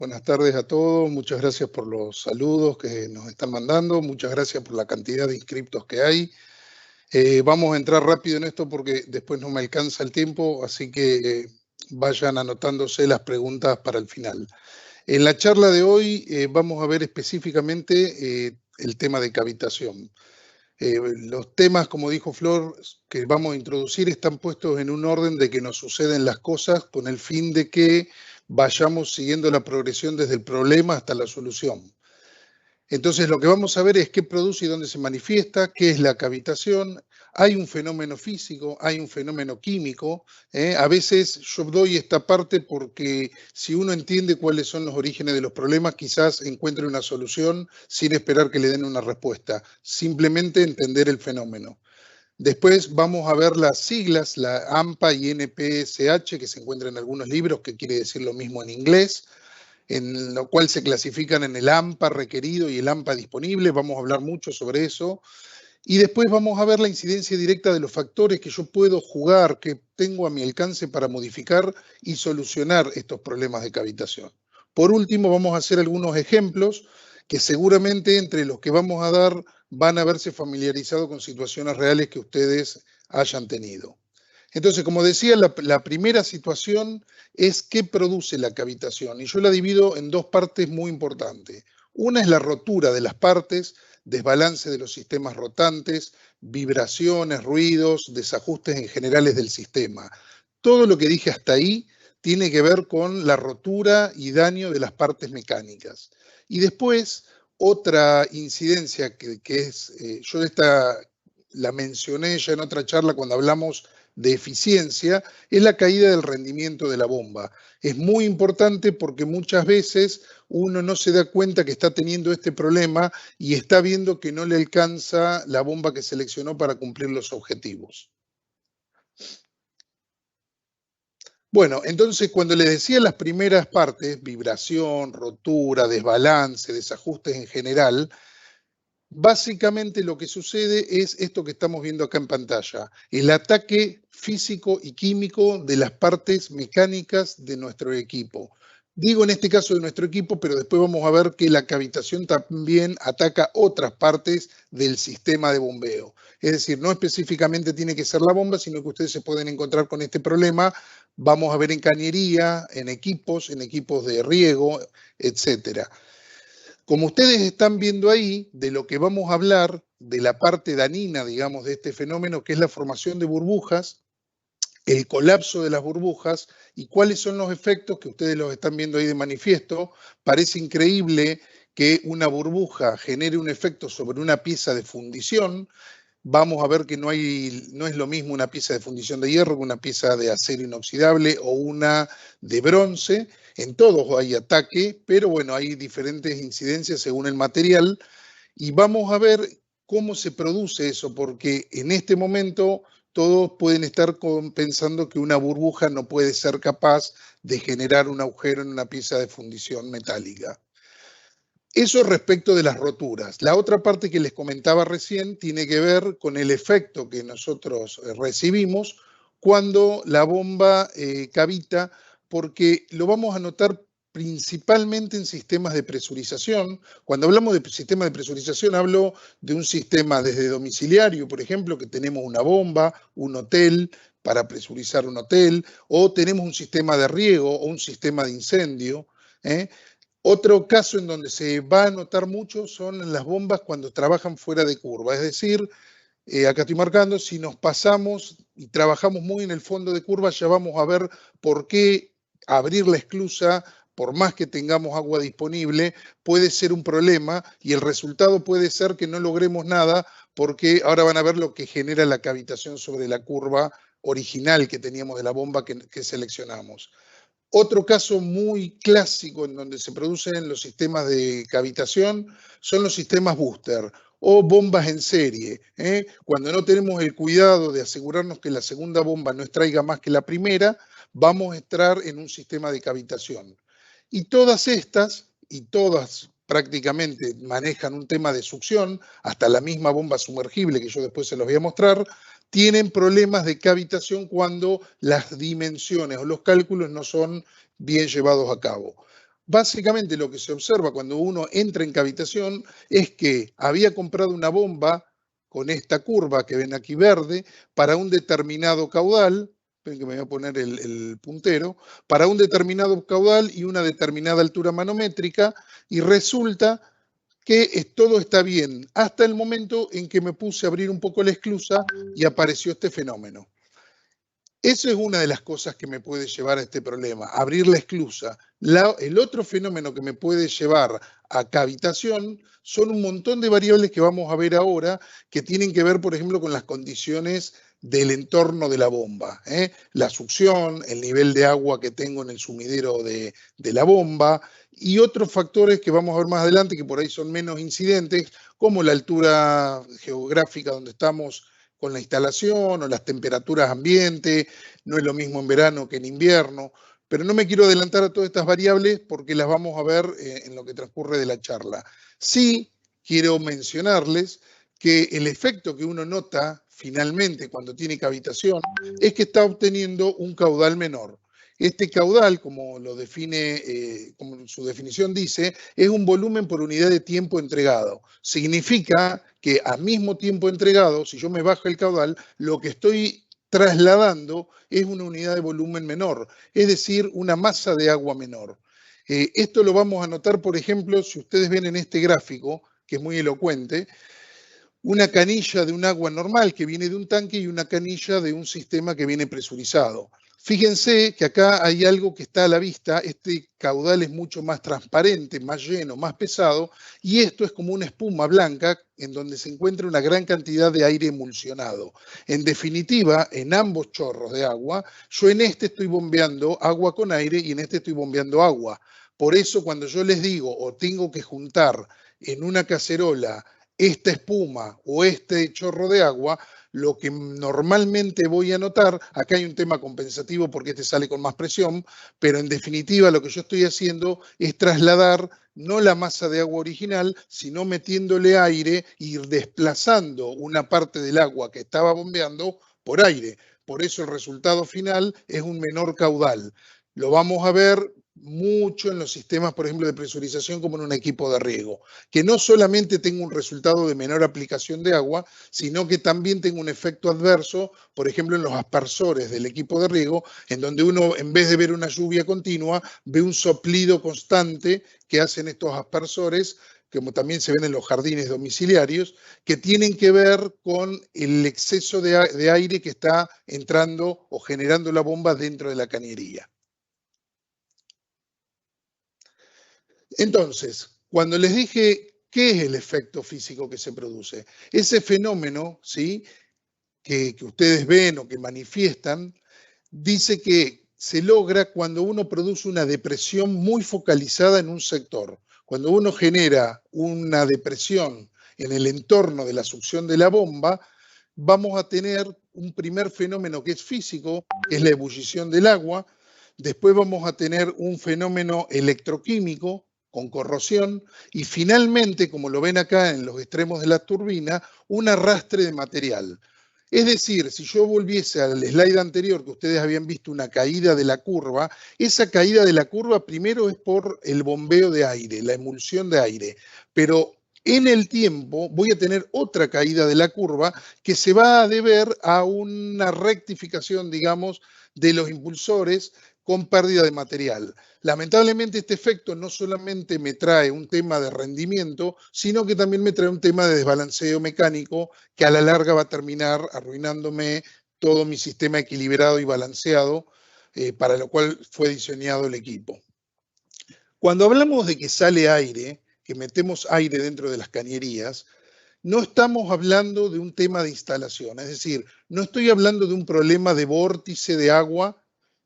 Buenas tardes a todos, muchas gracias por los saludos que nos están mandando, muchas gracias por la cantidad de inscriptos que hay. Vamos a entrar rápido en esto porque después no me alcanza el tiempo, así que vayan anotándose las preguntas para el final. En la charla de hoy vamos a ver específicamente el tema de cavitación. Los temas, como dijo Flor, que vamos a introducir están puestos en un orden de que nos suceden las cosas con el fin de que vayamos siguiendo la progresión desde el problema hasta la solución. Entonces, lo que vamos a ver es qué produce y dónde se manifiesta, qué es la cavitación. Hay un fenómeno físico, hay un fenómeno químico. A veces yo doy esta parte porque si uno entiende cuáles son los orígenes de los problemas, quizás encuentre una solución sin esperar que le den una respuesta. Simplemente entender el fenómeno. Después vamos a ver las siglas, la AMPA y NPSH, que se encuentran en algunos libros, que quiere decir lo mismo en inglés, en lo cual se clasifican en el AMPA requerido y el AMPA disponible. Vamos a hablar mucho sobre eso. Y después vamos a ver la incidencia directa de los factores que yo puedo jugar, que tengo a mi alcance para modificar y solucionar estos problemas de cavitación. Por último, vamos a hacer algunos ejemplos que seguramente entre los que vamos a dar van a haberse familiarizado con situaciones reales que ustedes hayan tenido. Entonces, como decía, la primera situación es qué produce la cavitación. Y yo la divido en dos partes muy importantes. Una es la rotura de las partes, desbalance de los sistemas rotantes, vibraciones, ruidos, desajustes en generales del sistema. Todo lo que dije hasta ahí tiene que ver con la rotura y daño de las partes mecánicas. Y después, otra incidencia que es, yo esta la mencioné ya en otra charla cuando hablamos de eficiencia, es la caída del rendimiento de la bomba. Es muy importante porque muchas veces uno no se da cuenta que está teniendo este problema y está viendo que no le alcanza la bomba que seleccionó para cumplir los objetivos. Bueno, entonces cuando les decía las primeras partes, vibración, rotura, desbalance, desajustes en general, básicamente lo que sucede es esto que estamos viendo acá en pantalla, el ataque físico y químico de las partes mecánicas de nuestro equipo. Digo en este caso de nuestro equipo, pero después vamos a ver que la cavitación también ataca otras partes del sistema de bombeo. Es decir, no específicamente tiene que ser la bomba, sino que ustedes se pueden encontrar con este problema. Vamos a ver en cañería, en equipos de riego, etcétera. Como ustedes están viendo ahí, de lo que vamos a hablar, de la parte dañina, digamos, de este fenómeno, que es la formación de burbujas, el colapso de las burbujas y cuáles son los efectos que ustedes los están viendo ahí de manifiesto. Parece increíble que una burbuja genere un efecto sobre una pieza de fundición. Vamos a ver que no es lo mismo una pieza de fundición de hierro que una pieza de acero inoxidable o una de bronce. En todos hay ataque, pero bueno, hay diferentes incidencias según el material. Y vamos a ver cómo se produce eso, porque en este momento todos pueden estar pensando que una burbuja no puede ser capaz de generar un agujero en una pieza de fundición metálica. Eso respecto de las roturas. La otra parte que les comentaba recién tiene que ver con el efecto que nosotros recibimos cuando la bomba cavita, porque lo vamos a notar principalmente en sistemas de presurización. Cuando hablamos de sistema de presurización, hablo de un sistema desde domiciliario, por ejemplo, que tenemos una bomba, un hotel, para presurizar un hotel, o tenemos un sistema de riego o un sistema de incendio. Otro caso en donde se va a notar mucho son las bombas cuando trabajan fuera de curva. Es decir, acá estoy marcando, si nos pasamos y trabajamos muy en el fondo de curva, ya vamos a ver por qué abrir la esclusa, por más que tengamos agua disponible, puede ser un problema y el resultado puede ser que no logremos nada porque ahora van a ver lo que genera la cavitación sobre la curva original que teníamos de la bomba que seleccionamos. Otro caso muy clásico en donde se producen los sistemas de cavitación son los sistemas booster o bombas en serie. Cuando no tenemos el cuidado de asegurarnos que la segunda bomba no extraiga más que la primera, vamos a entrar en un sistema de cavitación. Y todas estas, y todas prácticamente manejan un tema de succión, hasta la misma bomba sumergible que yo después se los voy a mostrar, tienen problemas de cavitación cuando las dimensiones o los cálculos no son bien llevados a cabo. básicamente lo que se observa cuando uno entra en cavitación es que había comprado una bomba con esta curva que ven aquí verde para un determinado caudal, ven que me voy a poner el puntero, para un determinado caudal y una determinada altura manométrica, y resulta que todo está bien, hasta el momento en que me puse a abrir un poco la esclusa y apareció este fenómeno. Eso es una de las cosas que me puede llevar a este problema, abrir la esclusa. El otro fenómeno que me puede llevar a cavitación son un montón de variables que vamos a ver ahora que tienen que ver, por ejemplo, con las condiciones del entorno de la bomba. La succión, el nivel de agua que tengo en el sumidero de la bomba y otros factores que vamos a ver más adelante que por ahí son menos incidentes, como la altura geográfica donde estamos con la instalación o las temperaturas ambiente, no es lo mismo en verano que en invierno, pero no me quiero adelantar a todas estas variables porque las vamos a ver en lo que transcurre de la charla. Sí quiero mencionarles que el efecto que uno nota finalmente cuando tiene cavitación es que está obteniendo un caudal menor. Este caudal, como lo define, como su definición dice, es un volumen por unidad de tiempo entregado. Significa que a mismo tiempo entregado, si yo me bajo el caudal, lo que estoy trasladando es una unidad de volumen menor, es decir, una masa de agua menor. Esto lo vamos a notar, por ejemplo, si ustedes ven en este gráfico, que es muy elocuente, una canilla de un agua normal que viene de un tanque y una canilla de un sistema que viene presurizado. Fíjense que acá hay algo que está a la vista, este caudal es mucho más transparente, más lleno, más pesado, y esto es como una espuma blanca en donde se encuentra una gran cantidad de aire emulsionado. En definitiva, en ambos chorros de agua, yo en este estoy bombeando agua con aire y en este estoy bombeando agua. Por eso cuando yo les digo o tengo que juntar en una cacerola esta espuma o este chorro de agua, lo que normalmente voy a notar, acá hay un tema compensativo porque este sale con más presión, pero en definitiva lo que yo estoy haciendo es trasladar no la masa de agua original, sino metiéndole aire y desplazando una parte del agua que estaba bombeando por aire. Por eso el resultado final es un menor caudal. Lo vamos a ver mucho en los sistemas, por ejemplo, de presurización como en un equipo de riego, que no solamente tengo un resultado de menor aplicación de agua, sino que también tengo un efecto adverso, por ejemplo, en los aspersores del equipo de riego, en donde uno, en vez de ver una lluvia continua, ve un soplido constante que hacen estos aspersores, como también se ven en los jardines domiciliarios, que tienen que ver con el exceso de aire que está entrando o generando la bomba dentro de la cañería. Entonces, cuando les dije qué es el efecto físico que se produce, ese fenómeno, ¿sí?, que ustedes ven o que manifiestan, dice que se logra cuando uno produce una depresión muy focalizada en un sector. Cuando uno genera una depresión en el entorno de la succión de la bomba, vamos a tener un primer fenómeno que es físico, que es la ebullición del agua. Después vamos a tener un fenómeno electroquímico con corrosión y finalmente, como lo ven acá en los extremos de la turbina, un arrastre de material. Es decir, si yo volviese al slide anterior que ustedes habían visto una caída de la curva, esa caída de la curva primero es por el bombeo de aire, la emulsión de aire, pero en el tiempo voy a tener otra caída de la curva que se va a deber a una rectificación, digamos, de los impulsores con pérdida de material. Lamentablemente este efecto no solamente me trae un tema de rendimiento, sino que también me trae un tema de desbalanceo mecánico que a la larga va a terminar arruinándome todo mi sistema equilibrado y balanceado, para lo cual fue diseñado el equipo. Cuando hablamos de que sale aire, que metemos aire dentro de las cañerías, no estamos hablando de un tema de instalación, es decir, no estoy hablando de un problema de vórtice de agua,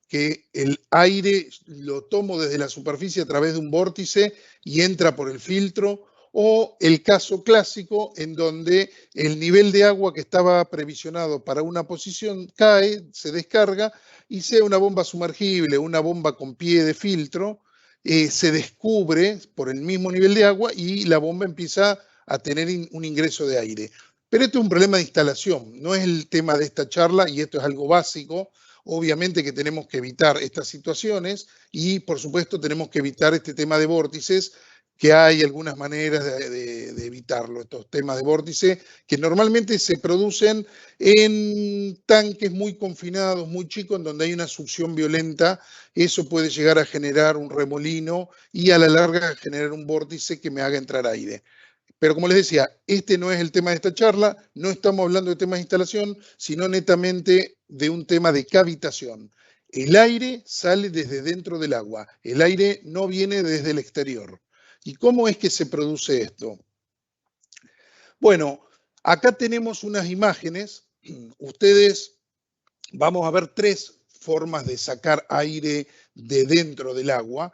que el aire lo tomo desde la superficie a través de un vórtice y entra por el filtro, o el caso clásico en donde el nivel de agua que estaba previsionado para una posición cae, se descarga y sea una bomba sumergible, una bomba con pie de filtro, se descubre por el mismo nivel de agua y la bomba empieza a tener un ingreso de aire. Pero esto es un problema de instalación, no es el tema de esta charla y esto es algo básico. Obviamente que tenemos que evitar estas situaciones y, por supuesto, tenemos que evitar este tema de vórtices, que hay algunas maneras de evitarlo, estos temas de vórtice, que normalmente se producen en tanques muy confinados, muy chicos, en donde hay una succión violenta. Eso puede llegar a generar un remolino y a la larga generar un vórtice que me haga entrar aire. Pero como les decía, este no es el tema de esta charla, no estamos hablando de temas de instalación, sino netamente de un tema de cavitación. El aire sale desde dentro del agua, el aire no viene desde el exterior. ¿Y cómo es que se produce esto? Bueno, acá tenemos unas imágenes. Ustedes, vamos a ver tres formas de sacar aire de dentro del agua.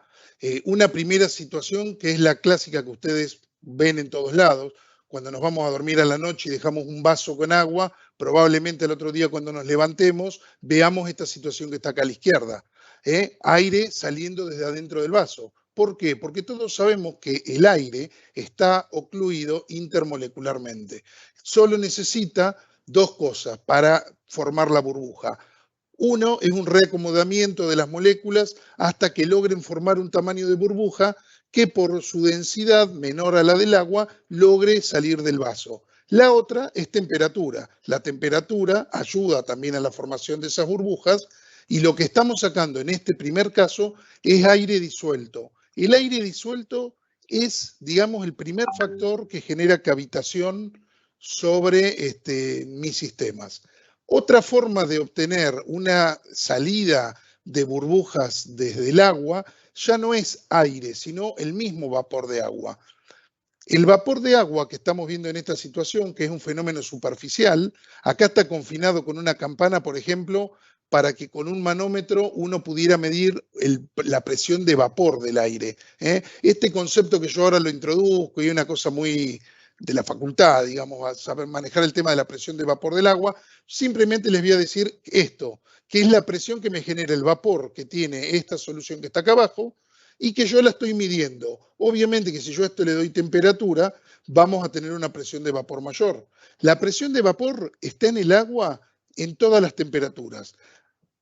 Una primera situación que es la clásica que ustedes ven en todos lados. Cuando nos vamos a dormir a la noche y dejamos un vaso con agua, probablemente el otro día cuando nos levantemos veamos esta situación que está acá a la izquierda. Aire saliendo desde adentro del vaso. ¿Por qué? Porque todos sabemos que el aire está ocluido intermolecularmente. Solo necesita dos cosas para formar la burbuja. Uno es un reacomodamiento de las moléculas hasta que logren formar un tamaño de burbuja que por su densidad menor a la del agua logre salir del vaso. La otra es temperatura. La temperatura ayuda también a la formación de esas burbujas y lo que estamos sacando en este primer caso es aire disuelto. El aire disuelto es, digamos, el primer factor que genera cavitación sobre mis sistemas. Otra forma de obtener una salida de burbujas desde el agua ya no es aire, sino el mismo vapor de agua. El vapor de agua que estamos viendo en esta situación, que es un fenómeno superficial, acá está confinado con una campana, por ejemplo, para que con un manómetro uno pudiera medir la presión de vapor del aire. Este concepto que yo ahora lo introduzco y es una cosa muy de la facultad, digamos, a saber manejar el tema de la presión de vapor del agua, simplemente les voy a decir esto, que es la presión que me genera el vapor que tiene esta solución que está acá abajo, y que yo la estoy midiendo. Obviamente que si yo a esto le doy temperatura, vamos a tener una presión de vapor mayor. La presión de vapor está en el agua en todas las temperaturas.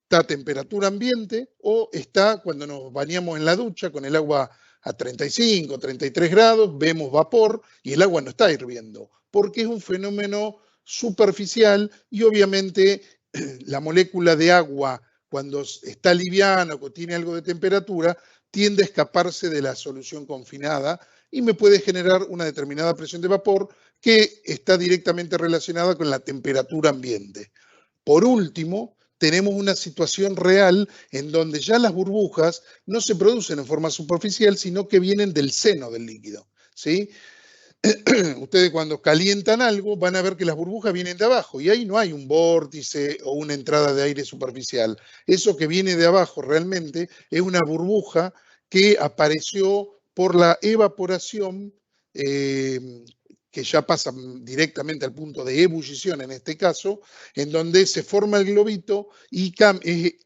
Está a temperatura ambiente o está cuando nos bañamos en la ducha con el agua a 35, 33 grados, vemos vapor y el agua no está hirviendo, porque es un fenómeno superficial y obviamente la molécula de agua cuando está liviana o tiene algo de temperatura tiende a escaparse de la solución confinada y me puede generar una determinada presión de vapor que está directamente relacionada con la temperatura ambiente. Por último, tenemos una situación real en donde ya las burbujas no se producen en forma superficial, sino que vienen del seno del líquido, ¿sí? Ustedes cuando calientan algo van a ver que las burbujas vienen de abajo y ahí no hay un vórtice o una entrada de aire superficial. Eso que viene de abajo realmente es una burbuja que apareció por la evaporación, que ya pasa directamente al punto de ebullición en este caso, en donde se forma el globito y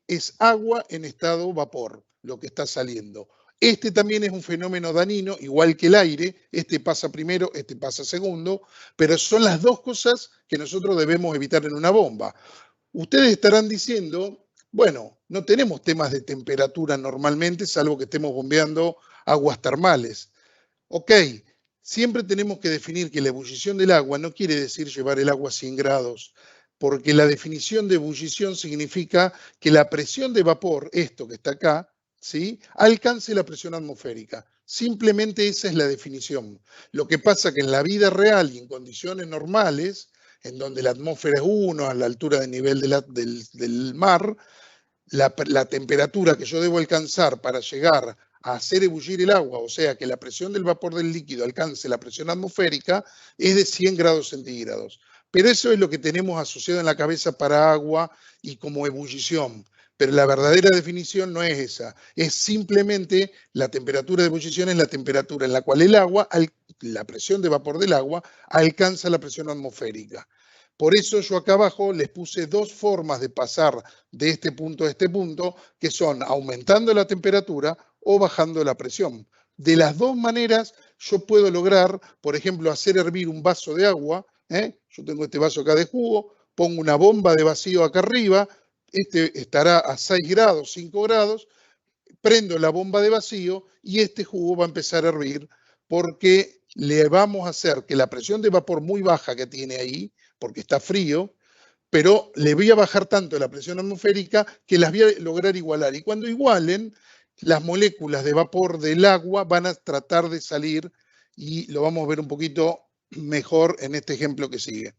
es agua en estado vapor lo que está saliendo. Este también es un fenómeno dañino, igual que el aire, este pasa primero, este pasa segundo, pero son las dos cosas que nosotros debemos evitar en una bomba. Ustedes estarán diciendo, bueno, no tenemos temas de temperatura normalmente, salvo que estemos bombeando aguas termales. Ok, siempre tenemos que definir que la ebullición del agua no quiere decir llevar el agua a 100 grados, porque la definición de ebullición significa que la presión de vapor, esto que está acá, ¿sí?, alcance la presión atmosférica. Simplemente esa es la definición. Lo que pasa que en la vida real y en condiciones normales, en donde la atmósfera es 1 a la altura del nivel del mar, la temperatura que yo debo alcanzar para llegar a hacer ebullir el agua, o sea, que la presión del vapor del líquido alcance la presión atmosférica, es de 100 grados centígrados. Pero eso es lo que tenemos asociado en la cabeza para agua y como ebullición. Pero la verdadera definición no es esa, es simplemente la temperatura de ebullición es la temperatura en la cual el agua, la presión de vapor del agua, alcanza la presión atmosférica. Por eso yo acá abajo les puse dos formas de pasar de este punto a este punto, que son aumentando la temperatura o bajando la presión. De las dos maneras yo puedo lograr, por ejemplo, hacer hervir un vaso de agua. Yo tengo este vaso acá de jugo, pongo una bomba de vacío acá arriba, este estará a 6 grados, 5 grados, prendo la bomba de vacío y este jugo va a empezar a hervir porque le vamos a hacer que la presión de vapor muy baja que tiene ahí, porque está frío, pero le voy a bajar tanto la presión atmosférica que las voy a lograr igualar. Y cuando igualen, las moléculas de vapor del agua van a tratar de salir y lo vamos a ver un poquito mejor en este ejemplo que sigue.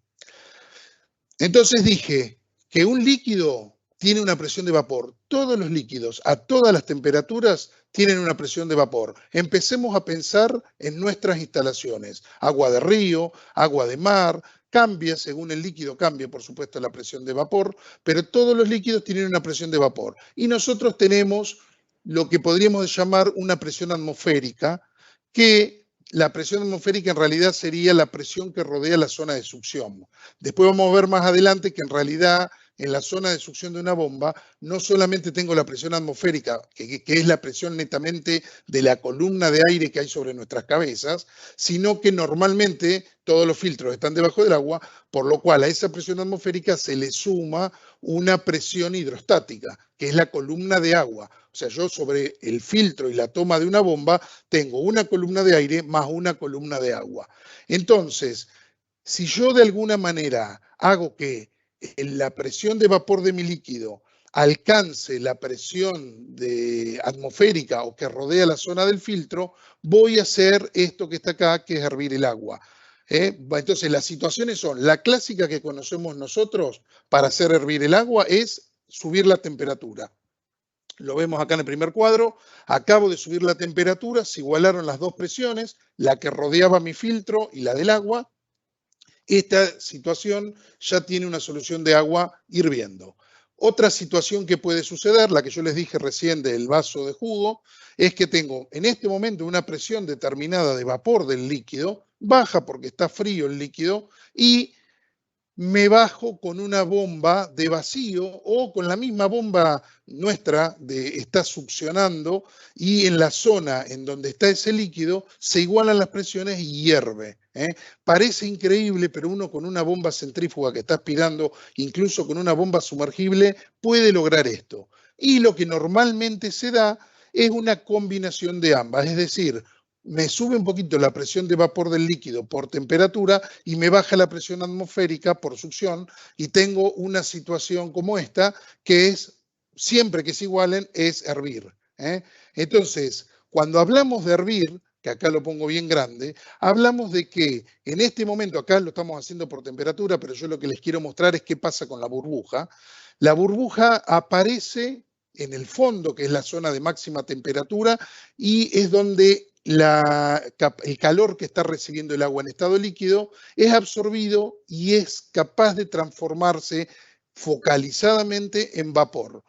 Entonces dije que un líquido tiene una presión de vapor. Todos los líquidos a todas las temperaturas tienen una presión de vapor. Empecemos a pensar en nuestras instalaciones. Agua de río, agua de mar, cambia, según el líquido cambia, por supuesto, la presión de vapor, pero todos los líquidos tienen una presión de vapor. Y nosotros tenemos lo que podríamos llamar una presión atmosférica, que la presión atmosférica en realidad sería la presión que rodea la zona de succión. Después vamos a ver más adelante que en realidad en la zona de succión de una bomba no solamente tengo la presión atmosférica, que es la presión netamente de la columna de aire que hay sobre nuestras cabezas, sino que normalmente todos los filtros están debajo del agua, por lo cual a esa presión atmosférica se le suma una presión hidrostática, que es la columna de agua. O sea, yo sobre el filtro y la toma de una bomba tengo una columna de aire más una columna de agua. Entonces, si yo de alguna manera hago que la presión de vapor de mi líquido alcance la presión atmosférica o que rodea la zona del filtro, voy a hacer esto que está acá, que es hervir el agua. Entonces, las situaciones son, la clásica que conocemos nosotros para hacer hervir el agua es subir la temperatura. Lo vemos acá en el primer cuadro. Acabo de subir la temperatura, se igualaron las dos presiones, la que rodeaba mi filtro y la del agua. Esta situación ya tiene una solución de agua hirviendo. Otra situación que puede suceder, la que yo les dije recién del vaso de jugo, es que tengo en este momento una presión determinada de vapor del líquido, baja porque está frío el líquido, y me bajo con una bomba de vacío o con la misma bomba nuestra está succionando y en la zona en donde está ese líquido se igualan las presiones y hierve. Parece increíble, pero uno con una bomba centrífuga que está aspirando, incluso con una bomba sumergible, puede lograr esto. Y lo que normalmente se da es una combinación de ambas, es decir, me sube un poquito la presión de vapor del líquido por temperatura y me baja la presión atmosférica por succión y tengo una situación como esta que es, siempre que se igualen, es hervir. Entonces, cuando hablamos de hervir, que acá lo pongo bien grande, hablamos de que en este momento, acá lo estamos haciendo por temperatura, pero yo lo que les quiero mostrar es qué pasa con la burbuja. La burbuja aparece en el fondo, que es la zona de máxima temperatura, y es donde el calor que está recibiendo el agua en estado líquido es absorbido y es capaz de transformarse focalizadamente en vapor.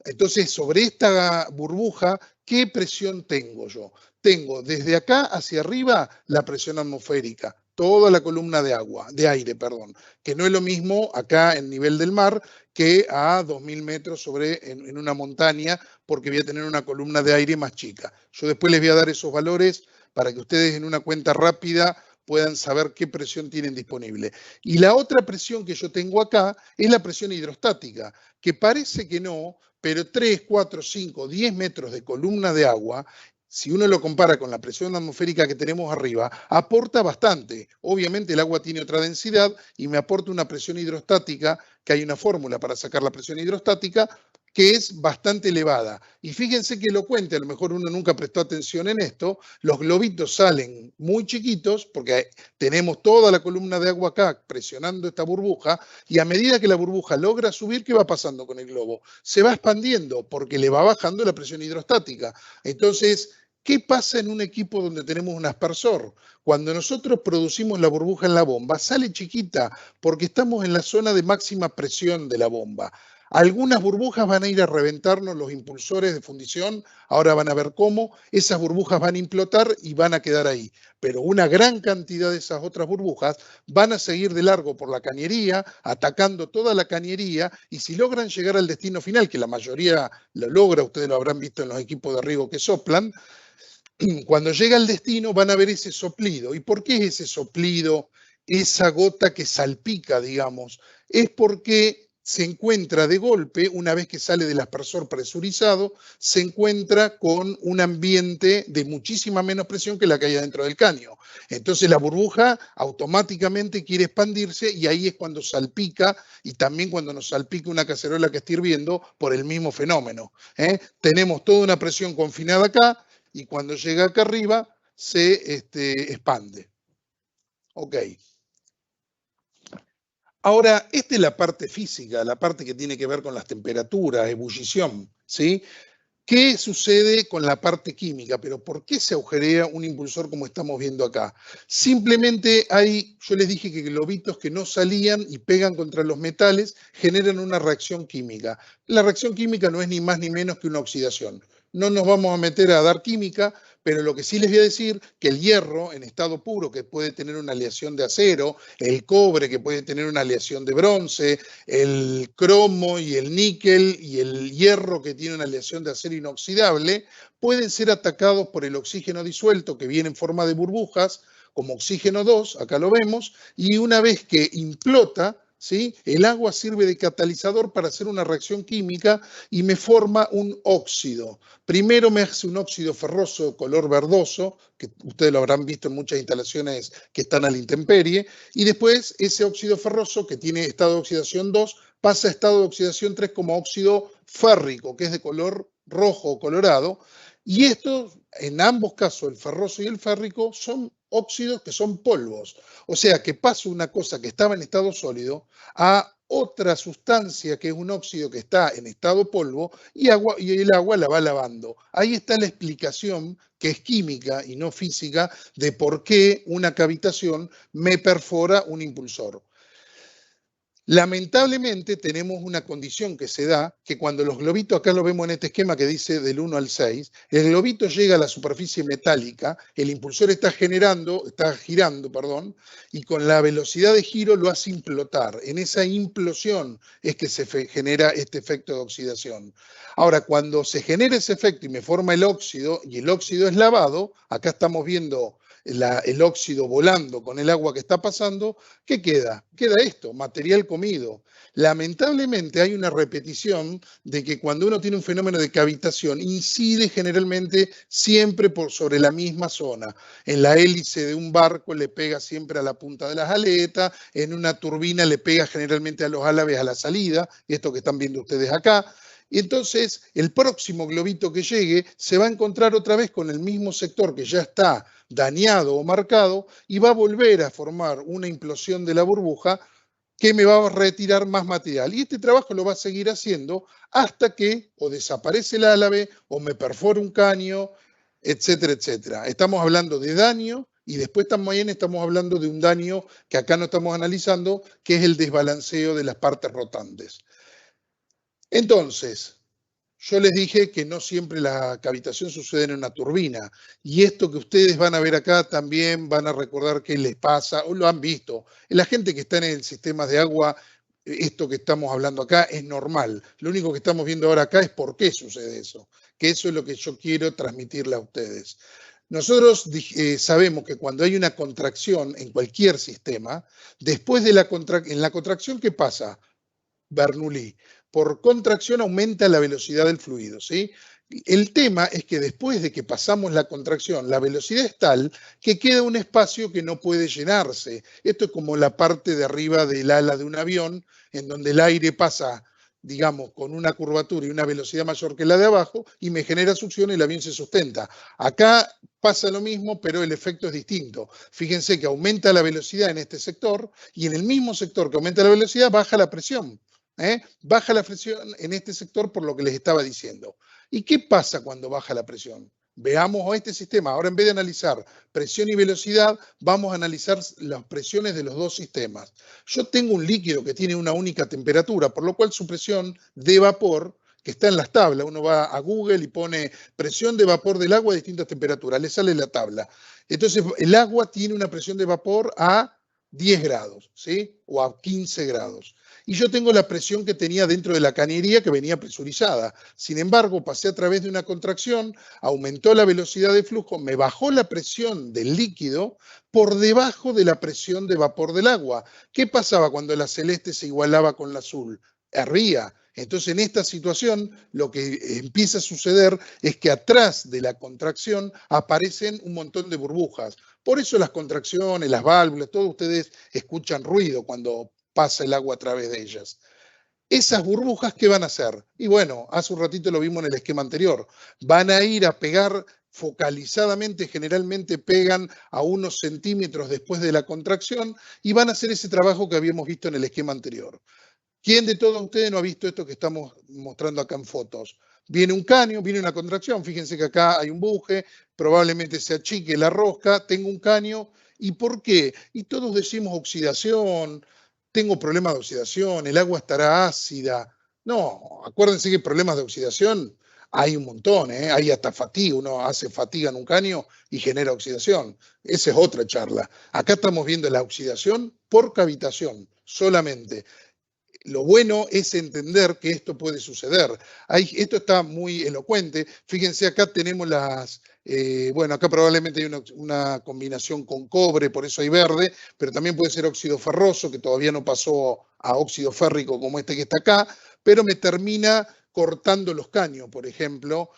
Entonces, sobre esta burbuja, ¿qué presión tengo yo? Tengo desde acá hacia arriba la presión atmosférica, toda la columna de agua, de aire, perdón, que no es lo mismo acá en nivel del mar que a 2000 metros en una montaña, porque voy a tener una columna de aire más chica. Yo después les voy a dar esos valores para que ustedes en una cuenta rápida puedan saber qué presión tienen disponible. Y la otra presión que yo tengo acá es la presión hidrostática, que parece que no, pero 3, 4, 5, 10 metros de columna de agua, si uno lo compara con la presión atmosférica que tenemos arriba, aporta bastante. Obviamente el agua tiene otra densidad y me aporta una presión hidrostática, que hay una fórmula para sacar la presión hidrostática, que es bastante elevada. Y fíjense que elocuente, a lo mejor uno nunca prestó atención en esto, los globitos salen muy chiquitos porque tenemos toda la columna de agua acá presionando esta burbuja y a medida que la burbuja logra subir, ¿qué va pasando con el globo? Se va expandiendo porque le va bajando la presión hidrostática. Entonces, ¿qué pasa en un equipo donde tenemos un aspersor? Cuando nosotros producimos la burbuja en la bomba, sale chiquita porque estamos en la zona de máxima presión de la bomba. Algunas burbujas van a ir a reventarnos los impulsores de fundición, ahora van a ver cómo, esas burbujas van a implotar y van a quedar ahí. Pero una gran cantidad de esas otras burbujas van a seguir de largo por la cañería, atacando toda la cañería, y si logran llegar al destino final, que la mayoría lo logra, ustedes lo habrán visto en los equipos de riego que soplan, cuando llega al destino van a ver ese soplido. ¿Y por qué es ese soplido, esa gota que salpica, digamos? Es porque se encuentra de golpe, una vez que sale del aspersor presurizado, se encuentra con un ambiente de muchísima menos presión que la que hay dentro del caño. Entonces la burbuja automáticamente quiere expandirse y ahí es cuando salpica, y también cuando nos salpica una cacerola que está hirviendo por el mismo fenómeno. Tenemos toda una presión confinada acá y cuando llega acá arriba se expande. Ok. Ahora, esta es la parte física, la parte que tiene que ver con las temperaturas, ebullición, ¿sí? ¿Qué sucede con la parte química? Pero ¿por qué se agujerea un impulsor como estamos viendo acá? Simplemente yo les dije que globitos que no salían y pegan contra los metales generan una reacción química. La reacción química no es ni más ni menos que una oxidación. No nos vamos a meter a dar química, pero lo que sí les voy a decir, que el hierro en estado puro, que puede tener una aleación de acero, el cobre, que puede tener una aleación de bronce, el cromo y el níquel y el hierro, que tiene una aleación de acero inoxidable, pueden ser atacados por el oxígeno disuelto, que viene en forma de burbujas, como oxígeno 2, acá lo vemos, y una vez que implota, ¿sí? El agua sirve de catalizador para hacer una reacción química y me forma un óxido. Primero me hace un óxido ferroso color verdoso, que ustedes lo habrán visto en muchas instalaciones que están a la intemperie, y después ese óxido ferroso que tiene estado de oxidación 2 pasa a estado de oxidación 3 como óxido férrico, que es de color rojo o colorado, y estos, en ambos casos, el ferroso y el férrico, son óxidos que son polvos. O sea que pasa una cosa que estaba en estado sólido a otra sustancia que es un óxido que está en estado polvo y el agua la va lavando. Ahí está la explicación, que es química y no física, de por qué una cavitación me perfora un impulsor. Lamentablemente tenemos una condición que se da, que cuando los globitos, acá lo vemos en este esquema que dice del 1 al 6, el globito llega a la superficie metálica, el impulsor está girando, y con la velocidad de giro lo hace implotar. En esa implosión es que se genera este efecto de oxidación. Ahora, cuando se genera ese efecto y me forma el óxido, y el óxido es lavado, acá estamos viendo el óxido volando con el agua que está pasando, ¿qué queda? Queda esto, material comido. Lamentablemente hay una repetición de que cuando uno tiene un fenómeno de cavitación, incide generalmente siempre sobre la misma zona. En la hélice de un barco le pega siempre a la punta de las aletas, en una turbina le pega generalmente a los álabes a la salida, esto que están viendo ustedes acá. Y entonces el próximo globito que llegue se va a encontrar otra vez con el mismo sector que ya está dañado o marcado y va a volver a formar una implosión de la burbuja que me va a retirar más material. Y este trabajo lo va a seguir haciendo hasta que o desaparece el álave o me perfora un caño, etcétera, etcétera. Estamos hablando de daño y después también estamos hablando de un daño que acá no estamos analizando, que es el desbalanceo de las partes rotantes. Entonces, yo les dije que no siempre la cavitación sucede en una turbina. Y esto que ustedes van a ver acá también van a recordar que les pasa, o lo han visto. La gente que está en el sistema de agua, esto que estamos hablando acá es normal. Lo único que estamos viendo ahora acá es por qué sucede eso. Que eso es lo que yo quiero transmitirle a ustedes. Nosotros sabemos que cuando hay una contracción en cualquier sistema, después de en la contracción, ¿qué pasa? Bernoulli. Por contracción aumenta la velocidad del fluido, ¿sí? El tema es que después de que pasamos la contracción, la velocidad es tal que queda un espacio que no puede llenarse. Esto es como la parte de arriba del ala de un avión, en donde el aire pasa, digamos, con una curvatura y una velocidad mayor que la de abajo, y me genera succión y el avión se sustenta. Acá pasa lo mismo, pero el efecto es distinto. Fíjense que aumenta la velocidad en este sector, y en el mismo sector que aumenta la velocidad, baja la presión. Baja la presión en este sector por lo que les estaba diciendo. ¿Y qué pasa cuando baja la presión? Veamos este sistema. Ahora, en vez de analizar presión y velocidad, vamos a analizar las presiones de los dos sistemas. Yo tengo un líquido que tiene una única temperatura, por lo cual su presión de vapor, que está en las tablas, uno va a Google y pone presión de vapor del agua a distintas temperaturas, le sale la tabla. Entonces, el agua tiene una presión de vapor a 10 grados, ¿sí? O a 15 grados. Y yo tengo la presión que tenía dentro de la cañería que venía presurizada. Sin embargo, pasé a través de una contracción, aumentó la velocidad de flujo, me bajó la presión del líquido por debajo de la presión de vapor del agua. ¿Qué pasaba cuando la celeste se igualaba con la azul? hervía. Entonces, en esta situación, lo que empieza a suceder es que atrás de la contracción aparecen un montón de burbujas. Por eso las contracciones, las válvulas, todos ustedes escuchan ruido cuando pasa el agua a través de ellas. Esas burbujas, ¿qué van a hacer? Y bueno, hace un ratito lo vimos en el esquema anterior. Van a ir a pegar focalizadamente, generalmente pegan a unos centímetros después de la contracción y van a hacer ese trabajo que habíamos visto en el esquema anterior. ¿Quién de todos ustedes no ha visto esto que estamos mostrando acá en fotos? Viene un caño, viene una contracción, fíjense que acá hay un buje, probablemente se achique la rosca, tengo un caño. ¿Y por qué? Y todos decimos oxidación, tengo problemas de oxidación, el agua estará ácida. No, acuérdense que problemas de oxidación hay un montón, hay hasta fatiga, uno hace fatiga en un caño y genera oxidación. Esa es otra charla. Acá estamos viendo la oxidación por cavitación solamente. Lo bueno es entender que esto puede suceder. Esto está muy elocuente. Fíjense, acá tenemos bueno, acá probablemente hay una combinación con cobre, por eso hay verde, pero también puede ser óxido ferroso, que todavía no pasó a óxido férrico como este que está acá, pero me termina cortando los caños, por ejemplo,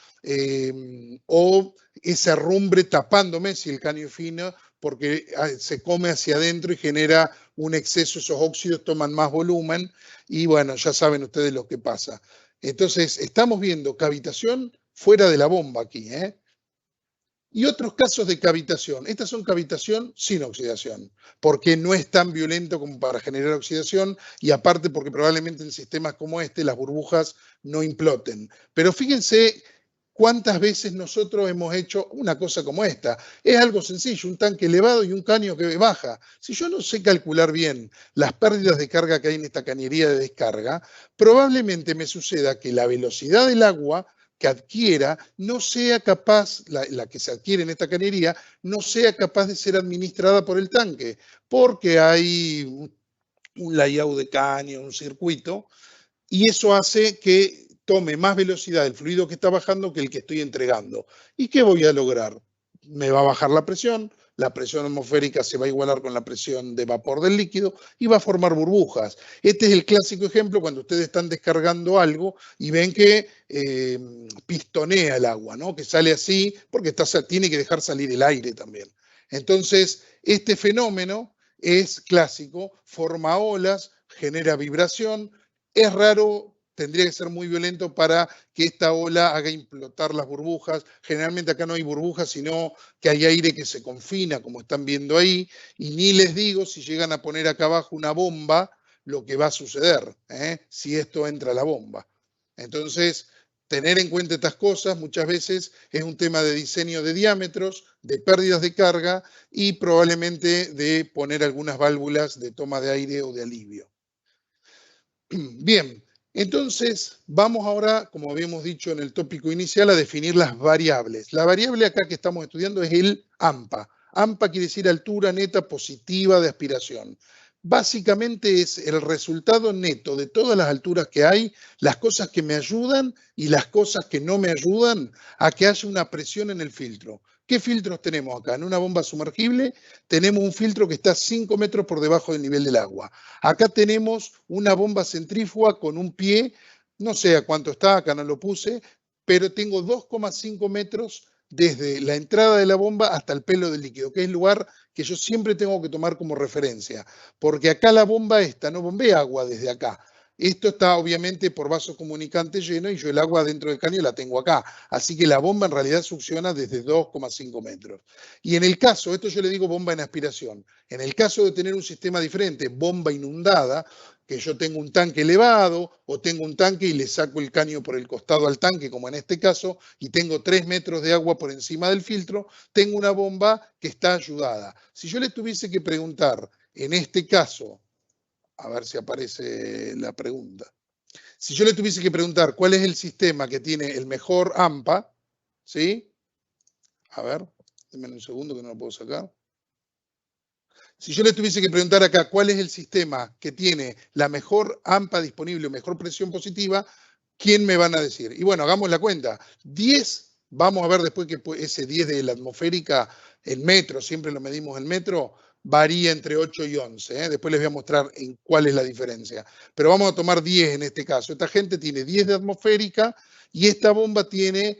o ese herrumbre tapándome, si el caño es fino, porque se come hacia adentro y genera un exceso, esos óxidos toman más volumen y bueno, ya saben ustedes lo que pasa. Entonces, estamos viendo cavitación fuera de la bomba aquí, ¿eh? Y otros casos de cavitación. Estas son cavitación sin oxidación, porque no es tan violento como para generar oxidación y aparte porque probablemente en sistemas como este las burbujas no imploten. Pero fíjense cuántas veces nosotros hemos hecho una cosa como esta. Es algo sencillo, un tanque elevado y un caño que baja. Si yo no sé calcular bien las pérdidas de carga que hay en esta cañería de descarga, probablemente me suceda que la velocidad del agua que adquiera no sea capaz, la que se adquiere en esta cañería, no sea capaz de ser administrada por el tanque, porque hay un layout de caño, un circuito, y eso hace que tome más velocidad el fluido que está bajando que el que estoy entregando. ¿Y qué voy a lograr? Me va a bajar la presión atmosférica se va a igualar con la presión de vapor del líquido y va a formar burbujas. Este es el clásico ejemplo cuando ustedes están descargando algo y ven que pistonea el agua, ¿no? Que sale así porque tiene que dejar salir el aire también. Entonces, este fenómeno es clásico, forma olas, genera vibración. Es raro, tendría que ser muy violento para que esta ola haga implotar las burbujas. Generalmente acá no hay burbujas, sino que hay aire que se confina, como están viendo ahí. Y ni les digo si llegan a poner acá abajo una bomba, lo que va a suceder, si esto entra a la bomba. Entonces, tener en cuenta estas cosas muchas veces es un tema de diseño de diámetros, de pérdidas de carga y probablemente de poner algunas válvulas de toma de aire o de alivio. Bien, entonces vamos ahora, como habíamos dicho en el tópico inicial, a definir las variables. La variable acá que estamos estudiando es el AMPA. AMPA quiere decir altura neta positiva de aspiración. Básicamente es el resultado neto de todas las alturas que hay, las cosas que me ayudan y las cosas que no me ayudan a que haya una presión en el filtro. ¿Qué filtros tenemos acá? En una bomba sumergible tenemos un filtro que está 5 metros por debajo del nivel del agua. Acá tenemos una bomba centrífuga con un pie, no sé a cuánto está, acá no lo puse, pero tengo 2,5 metros desde la entrada de la bomba hasta el pelo del líquido, que es el lugar que yo siempre tengo que tomar como referencia, porque acá la bomba esta no bombea agua desde acá. Esto está obviamente por vaso comunicante lleno y yo el agua dentro del caño la tengo acá. Así que la bomba en realidad succiona desde 2,5 metros. Y en el caso, esto yo le digo bomba en aspiración, en el caso de tener un sistema diferente, bomba inundada, que yo tengo un tanque elevado o tengo un tanque y le saco el caño por el costado al tanque, como en este caso, y tengo 3 metros de agua por encima del filtro, tengo una bomba que está ayudada. Si yo le tuviese que preguntar, en este caso, a ver si aparece la pregunta. Si yo le tuviese que preguntar cuál es el sistema que tiene el mejor AMPA, ¿sí? A ver, denme un segundo que no lo puedo sacar. Si yo le tuviese que preguntar acá cuál es el sistema que tiene la mejor AMPA disponible o mejor presión positiva, ¿quién me van a decir? Y bueno, hagamos la cuenta. 10, vamos a ver después que ese 10 de la atmosférica, el metro, siempre lo medimos en metro, varía entre 8 y 11. Después les voy a mostrar en cuál es la diferencia. Pero vamos a tomar 10 en este caso. Esta gente tiene 10 de atmosférica y esta bomba tiene,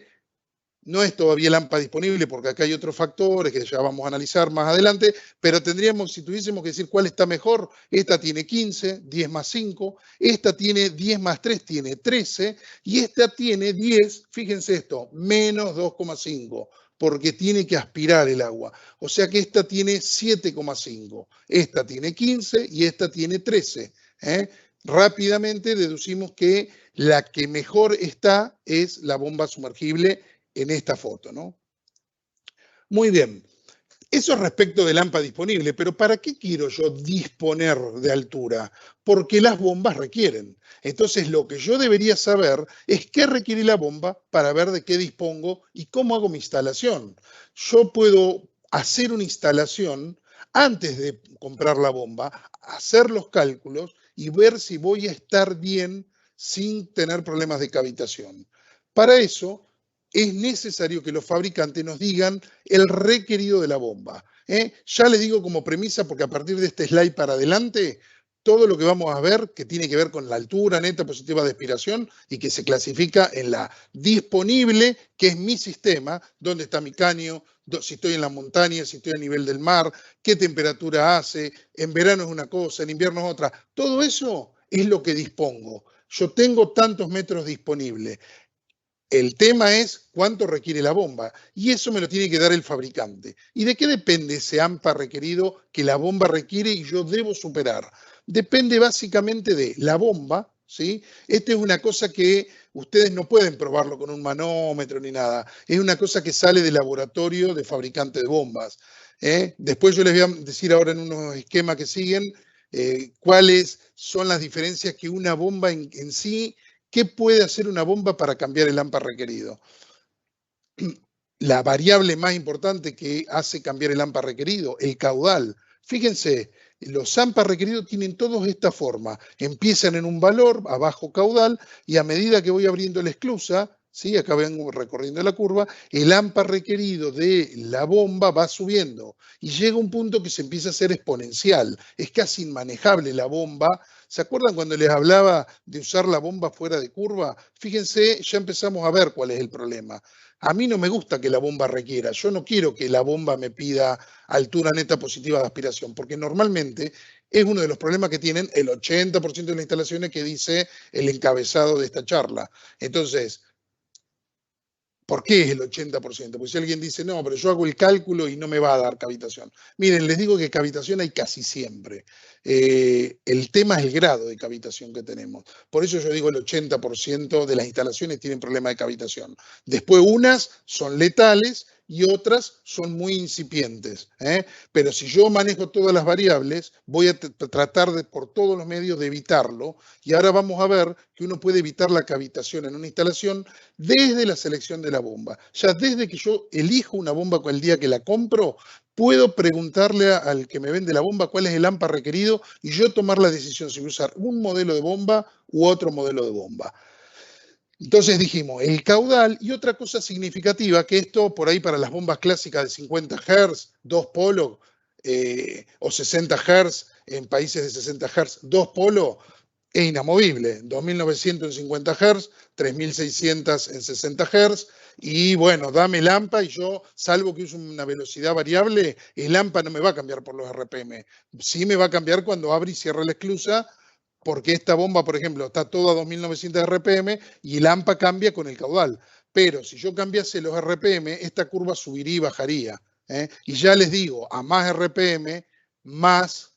no es todavía el AMPA disponible porque acá hay otros factores que ya vamos a analizar más adelante, pero tendríamos, si tuviésemos que decir cuál está mejor, esta tiene 15, 10 más 5, esta tiene 10 más 3, tiene 13, y esta tiene 10, fíjense esto, menos 2,5, porque tiene que aspirar el agua. O sea que esta tiene 7,5, esta tiene 15 y esta tiene 13. Rápidamente deducimos que la que mejor está es la bomba sumergible en esta foto, ¿no? Muy bien. Eso es respecto del AMPA disponible, pero ¿para qué quiero yo disponer de altura? Porque las bombas requieren. Entonces, lo que yo debería saber es qué requiere la bomba para ver de qué dispongo y cómo hago mi instalación. Yo puedo hacer una instalación antes de comprar la bomba, hacer los cálculos y ver si voy a estar bien sin tener problemas de cavitación. Para eso, es necesario que los fabricantes nos digan el requerido de la bomba. Ya les digo como premisa, porque a partir de este slide para adelante, todo lo que vamos a ver, que tiene que ver con la altura neta positiva de aspiración y que se clasifica en la disponible, que es mi sistema, dónde está mi caño, si estoy en la montaña, si estoy a nivel del mar, qué temperatura hace, en verano es una cosa, en invierno es otra. Todo eso es lo que dispongo. Yo tengo tantos metros disponibles. El tema es cuánto requiere la bomba y eso me lo tiene que dar el fabricante. ¿Y de qué depende ese AMPA requerido que la bomba requiere y yo debo superar? Depende básicamente de la bomba, ¿sí? Esta es una cosa que ustedes no pueden probarlo con un manómetro ni nada. Es una cosa que sale del laboratorio de fabricante de bombas. Después yo les voy a decir ahora en unos esquemas que siguen cuáles son las diferencias que una bomba en sí. ¿Qué puede hacer una bomba para cambiar el AMPA requerido? La variable más importante que hace cambiar el AMPA requerido, el caudal. Fíjense, los AMPA requeridos tienen todos esta forma. Empiezan en un valor a bajo caudal y a medida que voy abriendo la esclusa, ¿sí? Acá vengo recorriendo la curva, el AMPA requerido de la bomba va subiendo y llega un punto que se empieza a hacer exponencial. Es casi inmanejable la bomba. ¿Se acuerdan cuando les hablaba de usar la bomba fuera de curva? Fíjense, ya empezamos a ver cuál es el problema. A mí no me gusta que la bomba requiera. Yo no quiero que la bomba me pida altura neta positiva de aspiración, porque normalmente es uno de los problemas que tienen el 80% de las instalaciones que dice el encabezado de esta charla. Entonces, ¿por qué es el 80%? Porque si alguien dice, no, pero yo hago el cálculo y no me va a dar cavitación. Miren, les digo que cavitación hay casi siempre. El tema es el grado de cavitación que tenemos. Por eso yo digo el 80% de las instalaciones tienen problema de cavitación. Después unas son letales y otras son muy incipientes. Pero si yo manejo todas las variables, voy a tratar por todos los medios de evitarlo. Y ahora vamos a ver que uno puede evitar la cavitación en una instalación desde la selección de la bomba. Ya desde que yo elijo una bomba el día que la compro, puedo preguntarle al que me vende la bomba cuál es el AMPA requerido y yo tomar la decisión si usar un modelo de bomba u otro modelo de bomba. Entonces dijimos, el caudal y otra cosa significativa, que esto por ahí para las bombas clásicas de 50 Hz, 2 polos, o 60 Hz, en países de 60 Hz, 2 polos, es inamovible. 2900 en 50 Hz, 3600 en 60 Hz, y bueno, dame el AMPA y yo, salvo que use una velocidad variable, el AMPA no me va a cambiar por los RPM. Sí me va a cambiar cuando abre y cierre la esclusa, porque esta bomba, por ejemplo, está toda a 2900 RPM y el AMPA cambia con el caudal. Pero si yo cambiase los RPM, esta curva subiría y bajaría. Y ya les digo, a más RPM, más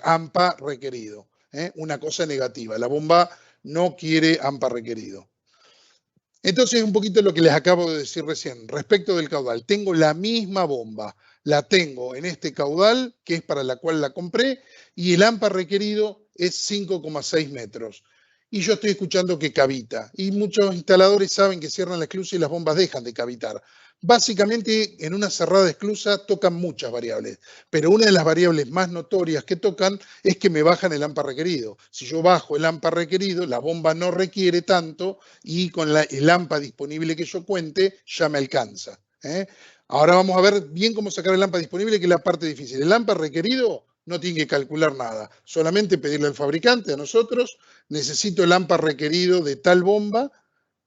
AMPA requerido. Una cosa negativa. La bomba no quiere AMPA requerido. Entonces, un poquito lo que les acabo de decir recién. Respecto del caudal, tengo la misma bomba. La tengo en este caudal, que es para la cual la compré, y el AMPA requerido es 5,6 metros. Y yo estoy escuchando que cavita. Y muchos instaladores saben que cierran la esclusa y las bombas dejan de cavitar. Básicamente, en una cerrada esclusa tocan muchas variables, pero una de las variables más notorias que tocan es que me bajan el AMPA requerido. Si yo bajo el AMPA requerido, la bomba no requiere tanto y con el AMPA disponible que yo cuente ya me alcanza. Ahora vamos a ver bien cómo sacar el AMPA disponible, que es la parte difícil. El AMPA requerido no tiene que calcular nada, solamente pedirle al fabricante, a nosotros, necesito el AMPA requerido de tal bomba.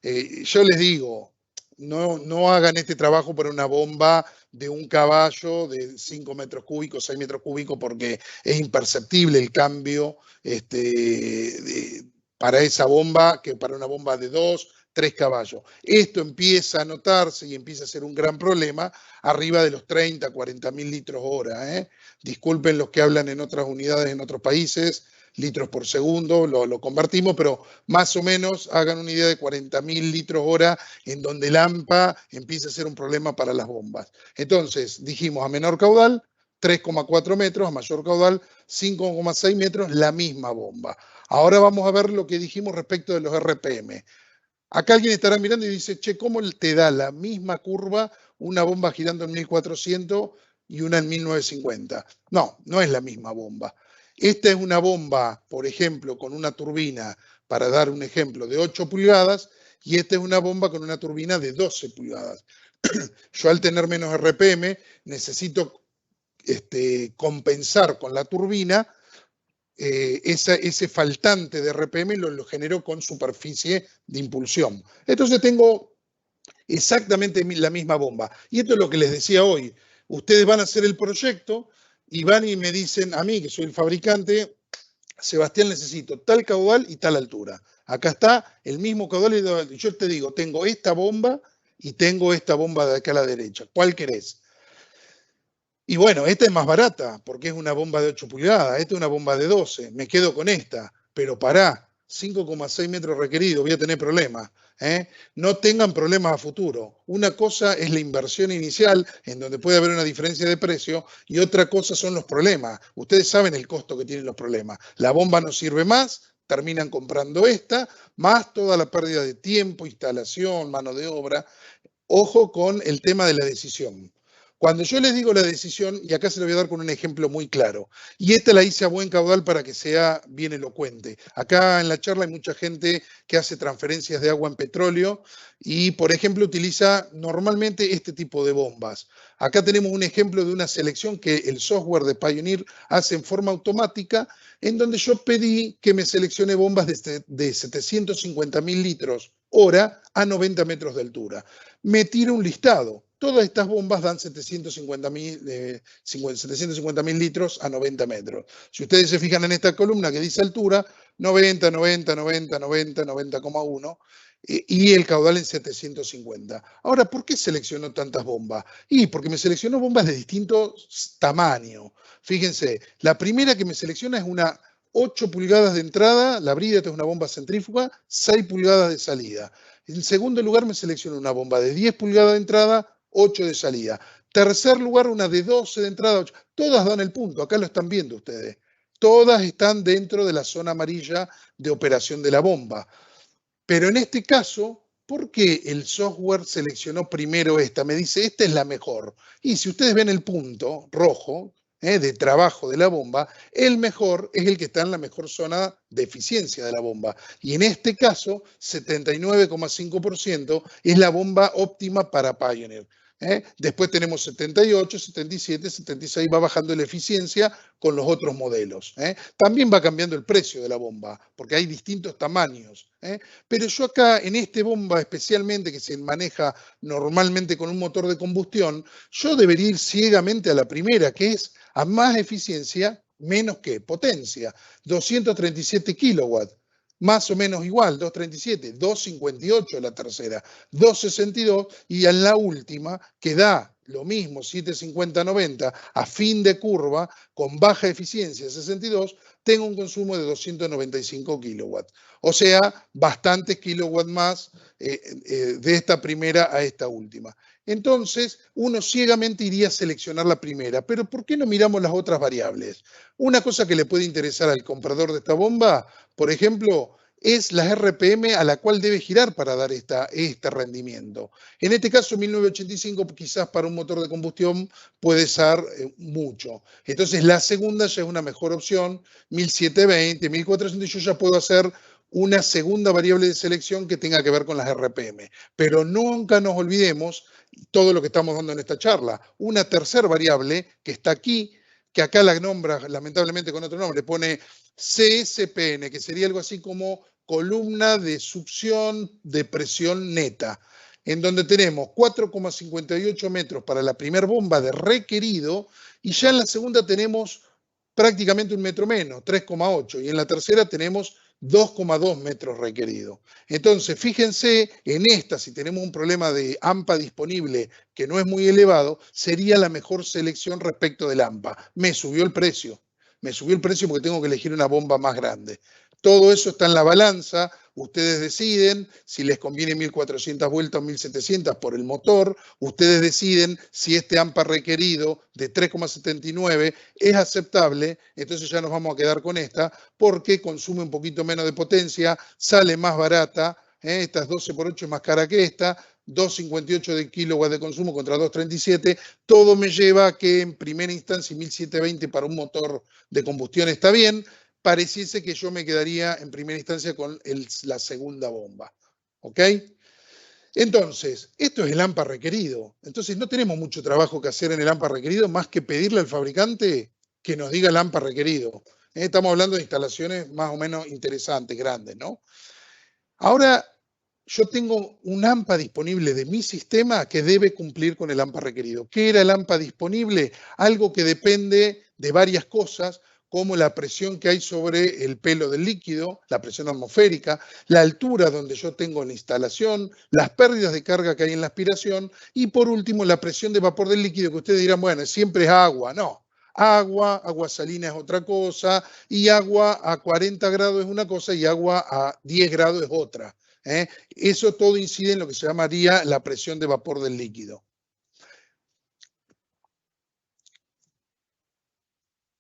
Yo les digo, no hagan este trabajo por una bomba de un caballo de 5 metros cúbicos, 6 metros cúbicos, porque es imperceptible el cambio para esa bomba que para una bomba de 2, 3 caballos. Esto empieza a notarse y empieza a ser un gran problema arriba de los 30, 40 mil litros hora. Disculpen los que hablan en otras unidades, en otros países, litros por segundo, lo convertimos, pero más o menos hagan una idea de 40 mil litros hora en donde el AMPA empieza a ser un problema para las bombas. Entonces, dijimos a menor caudal, 3,4 metros, a mayor caudal, 5,6 metros, la misma bomba. Ahora vamos a ver lo que dijimos respecto de los RPM. Acá alguien estará mirando y dice, che, ¿cómo te da la misma curva una bomba girando en 1400 y una en 1950? No, no es la misma bomba. Esta es una bomba, por ejemplo, con una turbina, para dar un ejemplo, de 8 pulgadas, y esta es una bomba con una turbina de 12 pulgadas. Yo al tener menos RPM necesito compensar con la turbina ese faltante de RPM lo genero con superficie de impulsión. Entonces tengo exactamente la misma bomba. Y esto es lo que les decía hoy. Ustedes van a hacer el proyecto y van y me dicen a mí, que soy el fabricante, Sebastián, necesito tal caudal y tal altura. Acá está el mismo caudal y yo te digo, tengo esta bomba y tengo esta bomba de acá a la derecha. ¿Cuál querés? Y bueno, esta es más barata porque es una bomba de 8 pulgadas, esta es una bomba de 12, me quedo con esta, pero pará, 5,6 metros requeridos, voy a tener problemas. No tengan problemas a futuro. Una cosa es la inversión inicial, en donde puede haber una diferencia de precio, y otra cosa son los problemas. Ustedes saben el costo que tienen los problemas. La bomba no sirve más, terminan comprando esta, más toda la pérdida de tiempo, instalación, mano de obra. Ojo con el tema de la decisión. Cuando yo les digo la decisión, y acá se lo voy a dar con un ejemplo muy claro, y esta la hice a buen caudal para que sea bien elocuente. Acá en la charla hay mucha gente que hace transferencias de agua en petróleo y, por ejemplo, utiliza normalmente este tipo de bombas. Acá tenemos un ejemplo de una selección que el software de Pioneer hace en forma automática, en donde yo pedí que me seleccione bombas de 750.000 litros hora a 90 metros de altura. Me tira un listado. Todas estas bombas dan 750.000 litros a 90 metros. Si ustedes se fijan en esta columna que dice altura, 90, 90, 90, 90, 90,1 y el caudal en 750. Ahora, ¿por qué seleccionó tantas bombas? Y porque me seleccionó bombas de distintos tamaños. Fíjense, la primera que me selecciona es una 8 pulgadas de entrada, la brida, esta es una bomba centrífuga, 6 pulgadas de salida. En segundo lugar me selecciona una bomba de 10 pulgadas de entrada, 8 de salida. Tercer lugar, una de 12 de entrada, 8. Todas dan el punto, acá lo están viendo ustedes. Todas están dentro de la zona amarilla de operación de la bomba. Pero en este caso, ¿por qué el software seleccionó primero esta? Me dice, esta es la mejor. Y si ustedes ven el punto rojo de trabajo de la bomba, el mejor es el que está en la mejor zona de eficiencia de la bomba. Y en este caso, 79,5% es la bomba óptima para Pioneer. Después tenemos 78, 77, 76, va bajando la eficiencia con los otros modelos. También va cambiando el precio de la bomba, porque hay distintos tamaños. Pero yo acá, en este bomba especialmente, que se maneja normalmente con un motor de combustión, yo debería ir ciegamente a la primera, que es a más eficiencia, menos que potencia. 237 kilowatts. Más o menos igual, 237, 258 la tercera, 262 y en la última, que da lo mismo, 750-90 a fin de curva, con baja eficiencia, 62, tengo un consumo de 295 kilowatts. O sea, bastantes kilowatts más de esta primera a esta última. Entonces, uno ciegamente iría a seleccionar la primera, pero ¿por qué no miramos las otras variables? Una cosa que le puede interesar al comprador de esta bomba, por ejemplo, es la RPM a la cual debe girar para dar este rendimiento. En este caso, 1985 quizás para un motor de combustión puede ser mucho. Entonces, la segunda ya es una mejor opción, 1720, 1400, y yo ya puedo hacer una segunda variable de selección que tenga que ver con las RPM. Pero nunca nos olvidemos, todo lo que estamos dando en esta charla. Una tercera variable que está aquí, que acá la nombra lamentablemente con otro nombre, pone CSPN, que sería algo así como columna de succión de presión neta, en donde tenemos 4,58 metros para la primera bomba de requerido y ya en la segunda tenemos prácticamente un metro menos, 3,8, y en la tercera tenemos 2,2 metros requerido. Entonces, fíjense, en esta, si tenemos un problema de AMPA disponible que no es muy elevado, sería la mejor selección respecto del AMPA. Me subió el precio porque tengo que elegir una bomba más grande. Todo eso está en la balanza, ustedes deciden si les conviene 1400 vueltas o 1700 por el motor, ustedes deciden si este AMPA requerido de 3,79 es aceptable, entonces ya nos vamos a quedar con esta, porque consume un poquito menos de potencia, sale más barata, esta es 12 por 8 es más cara que esta, 2,58 de kilowatts de consumo contra 2,37, todo me lleva a que en primera instancia 1720 para un motor de combustión está bien, pareciese que yo me quedaría en primera instancia con la segunda bomba. ¿Ok? Entonces, esto es el AMPA requerido. Entonces, no tenemos mucho trabajo que hacer en el AMPA requerido más que pedirle al fabricante que nos diga el AMPA requerido. Estamos hablando de instalaciones más o menos interesantes, grandes, ¿no? Ahora, yo tengo un AMPA disponible de mi sistema que debe cumplir con el AMPA requerido. ¿Qué era el AMPA disponible? Algo que depende de varias cosas, como la presión que hay sobre el pelo del líquido, la presión atmosférica, la altura donde yo tengo la instalación, las pérdidas de carga que hay en la aspiración y por último la presión de vapor del líquido, que ustedes dirán, bueno, siempre es agua. No, agua salina es otra cosa y agua a 40 grados es una cosa y agua a 10 grados es otra. Eso todo incide en lo que se llamaría la presión de vapor del líquido.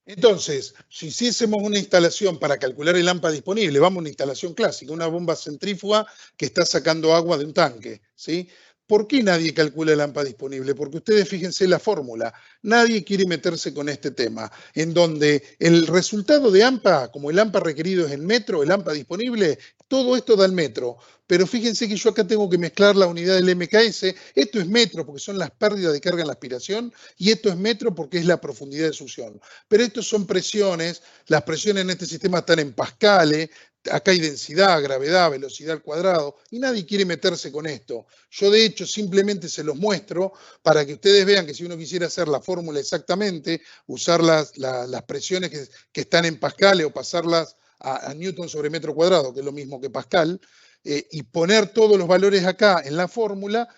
Entonces, si hiciésemos una instalación para calcular el AMPA disponible, vamos a una instalación clásica, una bomba centrífuga que está sacando agua de un tanque, ¿sí? ¿Por qué nadie calcula el AMPA disponible? Porque ustedes fíjense la fórmula. Nadie quiere meterse con este tema, en donde el resultado de AMPA, como el AMPA requerido es el metro, el AMPA disponible, todo esto da el metro. Pero fíjense que yo acá tengo que mezclar la unidad del MKS. Esto es metro porque son las pérdidas de carga en la aspiración y esto es metro porque es la profundidad de succión. Pero estos son presiones, las presiones en este sistema están en pascales, acá hay densidad, gravedad, velocidad al cuadrado, y nadie quiere meterse con esto. Yo de hecho simplemente se los muestro para que ustedes vean que si uno quisiera hacer la fórmula exactamente, usar las presiones que están en pascales o pasarlas a Newton sobre metro cuadrado, que es lo mismo que Pascal, y poner todos los valores acá en la fórmula,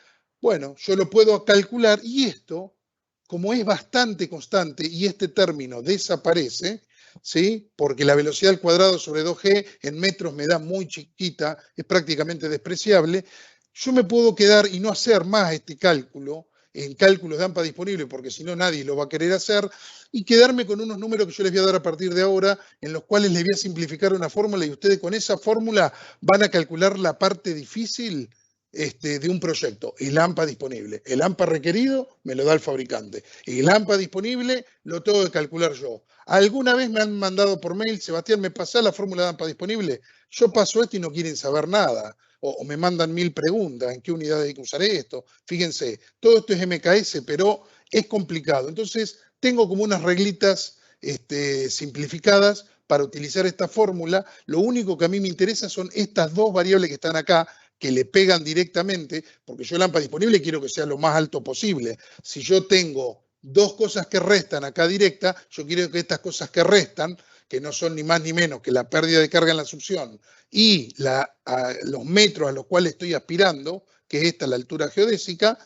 bueno, yo lo puedo calcular y esto, como es bastante constante y este término desaparece, ¿sí? Porque la velocidad al cuadrado sobre 2G en metros me da muy chiquita, es prácticamente despreciable, yo me puedo quedar y no hacer más este cálculo en cálculos de AMPA disponible, porque si no nadie lo va a querer hacer, y quedarme con unos números que yo les voy a dar a partir de ahora, en los cuales les voy a simplificar una fórmula y ustedes con esa fórmula van a calcular la parte difícil de un proyecto, el AMPA disponible. El AMPA requerido me lo da el fabricante. El AMPA disponible lo tengo que calcular yo. ¿Alguna vez me han mandado por mail, Sebastián, me pasás la fórmula de AMPA disponible? Yo paso esto y no quieren saber nada. O me mandan 1000 preguntas, ¿en qué unidad hay que usar esto? Fíjense, todo esto es MKS, pero es complicado. Entonces, tengo como unas reglitas simplificadas para utilizar esta fórmula. Lo único que a mí me interesa son estas dos variables que están acá, que le pegan directamente, porque yo el AMPA disponible quiero que sea lo más alto posible. Si yo tengo dos cosas que restan acá directa, yo quiero que estas cosas que restan, que no son ni más ni menos que la pérdida de carga en la succión y los metros a los cuales estoy aspirando, que es esta la altura geodésica,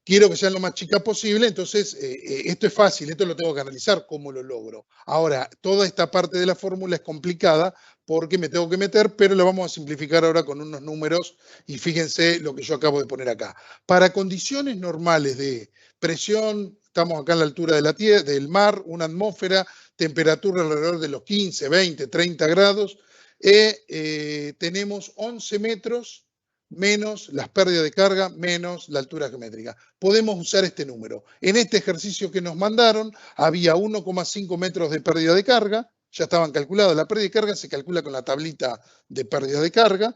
quiero que sean lo más chica posible, entonces esto es fácil, esto lo tengo que analizar, cómo lo logro. Ahora, toda esta parte de la fórmula es complicada porque me tengo que meter, pero lo vamos a simplificar ahora con unos números y fíjense lo que yo acabo de poner acá. Para condiciones normales de presión, estamos acá en la altura de la tierra, del mar, una atmósfera, temperatura alrededor de los 15, 20, 30 grados, tenemos 11 metros menos las pérdidas de carga, menos la altura geométrica. Podemos usar este número. En este ejercicio que nos mandaron, había 1,5 metros de pérdida de carga, ya estaban calculados. La pérdida de carga se calcula con la tablita de pérdida de carga.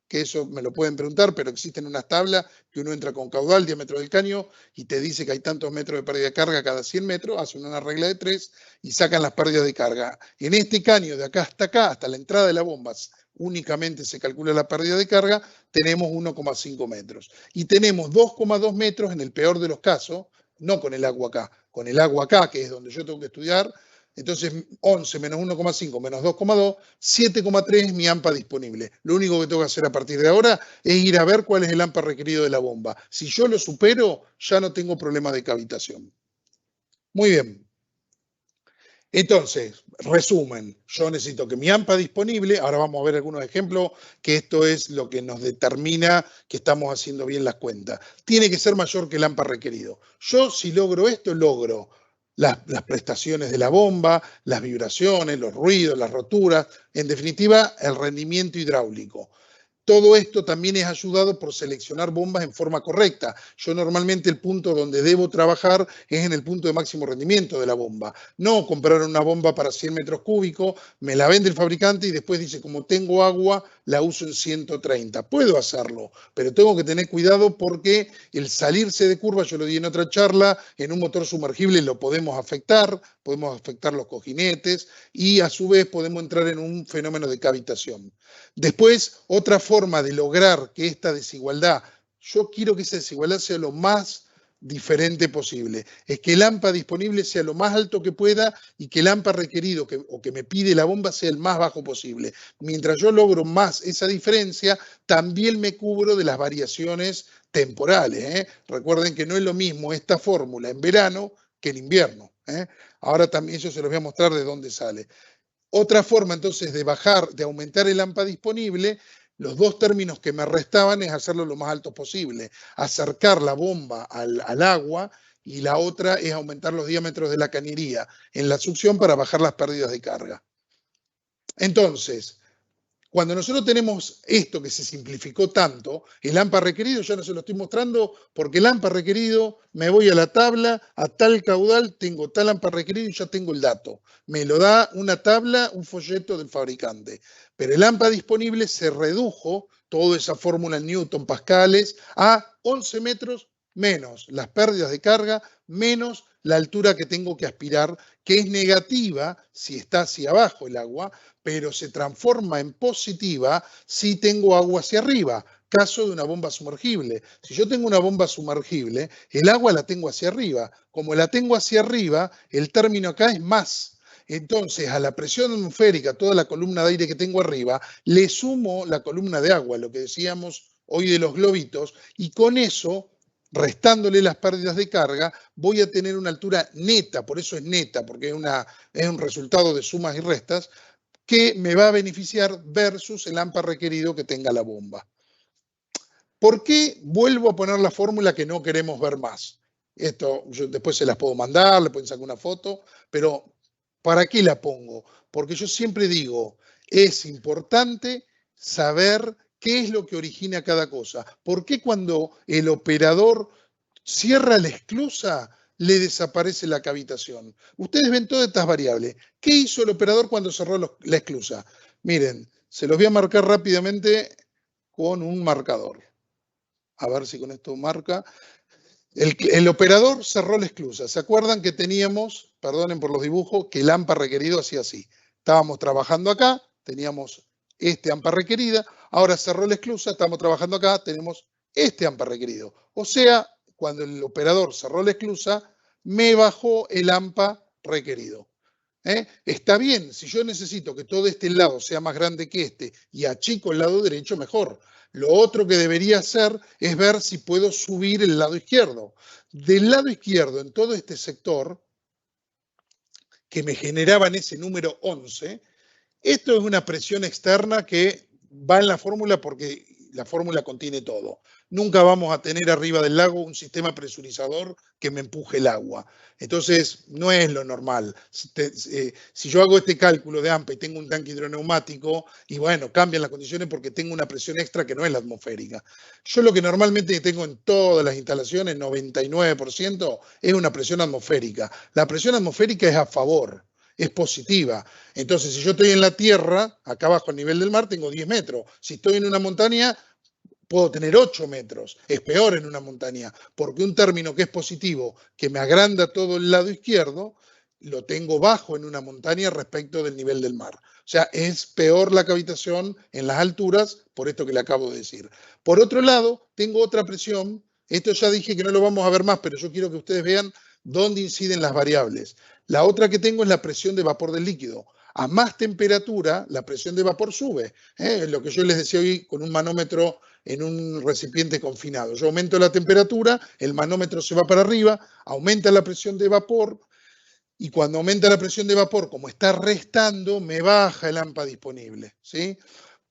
que eso me lo pueden preguntar, pero existen unas tablas que uno entra con caudal, diámetro del caño, y te dice que hay tantos metros de pérdida de carga cada 100 metros, hacen una regla de 3 y sacan las pérdidas de carga. En este caño, de acá, hasta la entrada de la bomba, únicamente se calcula la pérdida de carga, tenemos 1,5 metros. Y tenemos 2,2 metros en el peor de los casos, no con el agua acá, con el agua acá, que es donde yo tengo que estudiar. Entonces, 11 menos 1,5 menos 2,2, 7,3 es mi AMPA disponible. Lo único que tengo que hacer a partir de ahora es ir a ver cuál es el AMPA requerido de la bomba. Si yo lo supero, ya no tengo problemas de cavitación. Muy bien. Entonces, resumen, yo necesito que mi AMPA disponible, ahora vamos a ver algunos ejemplos, que esto es lo que nos determina que estamos haciendo bien las cuentas. Tiene que ser mayor que el AMPA requerido. Yo, si logro esto, logro las prestaciones de la bomba, las vibraciones, los ruidos, las roturas, en definitiva, el rendimiento hidráulico. Todo esto también es ayudado por seleccionar bombas en forma correcta. Yo normalmente el punto donde debo trabajar es en el punto de máximo rendimiento de la bomba. No comprar una bomba para 100 metros cúbicos, me la vende el fabricante y después dice, como tengo agua, la uso en 130. Puedo hacerlo, pero tengo que tener cuidado porque el salirse de curva, yo lo di en otra charla, en un motor sumergible lo podemos afectar los cojinetes y a su vez podemos entrar en un fenómeno de cavitación. Después, otra forma de lograr que esta desigualdad, yo quiero que esa desigualdad sea lo más diferente posible, es que el AMPA disponible sea lo más alto que pueda y que el AMPA requerido o que me pide la bomba sea el más bajo posible. Mientras yo logro más esa diferencia, también me cubro de las variaciones temporales. Recuerden que no es lo mismo esta fórmula en verano que en invierno. Ahora también eso se los voy a mostrar de dónde sale. Otra forma entonces de aumentar el AMPA disponible, los dos términos que me restaban es hacerlo lo más alto posible, acercar la bomba al agua, y la otra es aumentar los diámetros de la cañería en la succión para bajar las pérdidas de carga. Entonces, cuando nosotros tenemos esto que se simplificó tanto, el AMPA requerido, ya no se lo estoy mostrando, porque el AMPA requerido, me voy a la tabla, a tal caudal, tengo tal AMPA requerido y ya tengo el dato. Me lo da una tabla, un folleto del fabricante. Pero el AMPA disponible se redujo, toda esa fórmula en Newton, pascales, a 11 metros menos las pérdidas de carga, menos la altura que tengo que aspirar, que es negativa si está hacia abajo el agua, pero se transforma en positiva si tengo agua hacia arriba. Caso de una bomba sumergible. Si yo tengo una bomba sumergible, el agua la tengo hacia arriba. Como la tengo hacia arriba, el término acá es más. Entonces, a la presión atmosférica, toda la columna de aire que tengo arriba, le sumo la columna de agua, lo que decíamos hoy de los globitos, y con eso, restándole las pérdidas de carga, voy a tener una altura neta, por eso es neta, porque es un resultado de sumas y restas, que me va a beneficiar versus el AMPA requerido que tenga la bomba. ¿Por qué vuelvo a poner la fórmula que no queremos ver más? Esto yo después se las puedo mandar, le pueden sacar una foto, pero ¿para qué la pongo? Porque yo siempre digo, es importante saber qué es lo que origina cada cosa. ¿Por qué cuando el operador cierra la esclusa le desaparece la cavitación? Ustedes ven todas estas variables. ¿Qué hizo el operador cuando cerró la esclusa? Miren, se los voy a marcar rápidamente con un marcador. A ver si con esto marca. El operador cerró la esclusa. ¿Se acuerdan que teníamos, perdonen por los dibujos, que el AMPA requerido hacía así? Estábamos trabajando acá, teníamos este AMPA requerida, ahora cerró la esclusa, estamos trabajando acá, tenemos este AMPA requerido. O sea, cuando el operador cerró la esclusa, me bajó el AMPA requerido. Está bien, si yo necesito que todo este lado sea más grande que este y achico el lado derecho, mejor. Lo otro que debería hacer es ver si puedo subir el lado izquierdo. Del lado izquierdo, en todo este sector, que me generaban ese número 11, esto es una presión externa que va en la fórmula porque la fórmula contiene todo. Nunca vamos a tener arriba del lago un sistema presurizador que me empuje el agua. Entonces, no es lo normal. Si yo hago este cálculo de AMPA y tengo un tanque hidroneumático, y bueno, cambian las condiciones porque tengo una presión extra que no es la atmosférica. Yo lo que normalmente tengo en todas las instalaciones, 99%, es una presión atmosférica. La presión atmosférica es a favor. es positiva. Entonces, si yo estoy en la tierra, acá abajo al nivel del mar, tengo 10 metros. Si estoy en una montaña, puedo tener 8 metros. Es peor en una montaña, porque un término que es positivo, que me agranda todo el lado izquierdo, lo tengo bajo en una montaña respecto del nivel del mar. O sea, es peor la cavitación en las alturas, por esto que le acabo de decir. Por otro lado, tengo otra presión. Esto ya dije que no lo vamos a ver más, pero yo quiero que ustedes vean dónde inciden las variables. La otra que tengo es la presión de vapor del líquido. A más temperatura, la presión de vapor sube. Lo que yo les decía hoy con un manómetro en un recipiente confinado. Yo aumento la temperatura, el manómetro se va para arriba, aumenta la presión de vapor y cuando aumenta la presión de vapor, como está restando, me baja el AMPA disponible, ¿sí?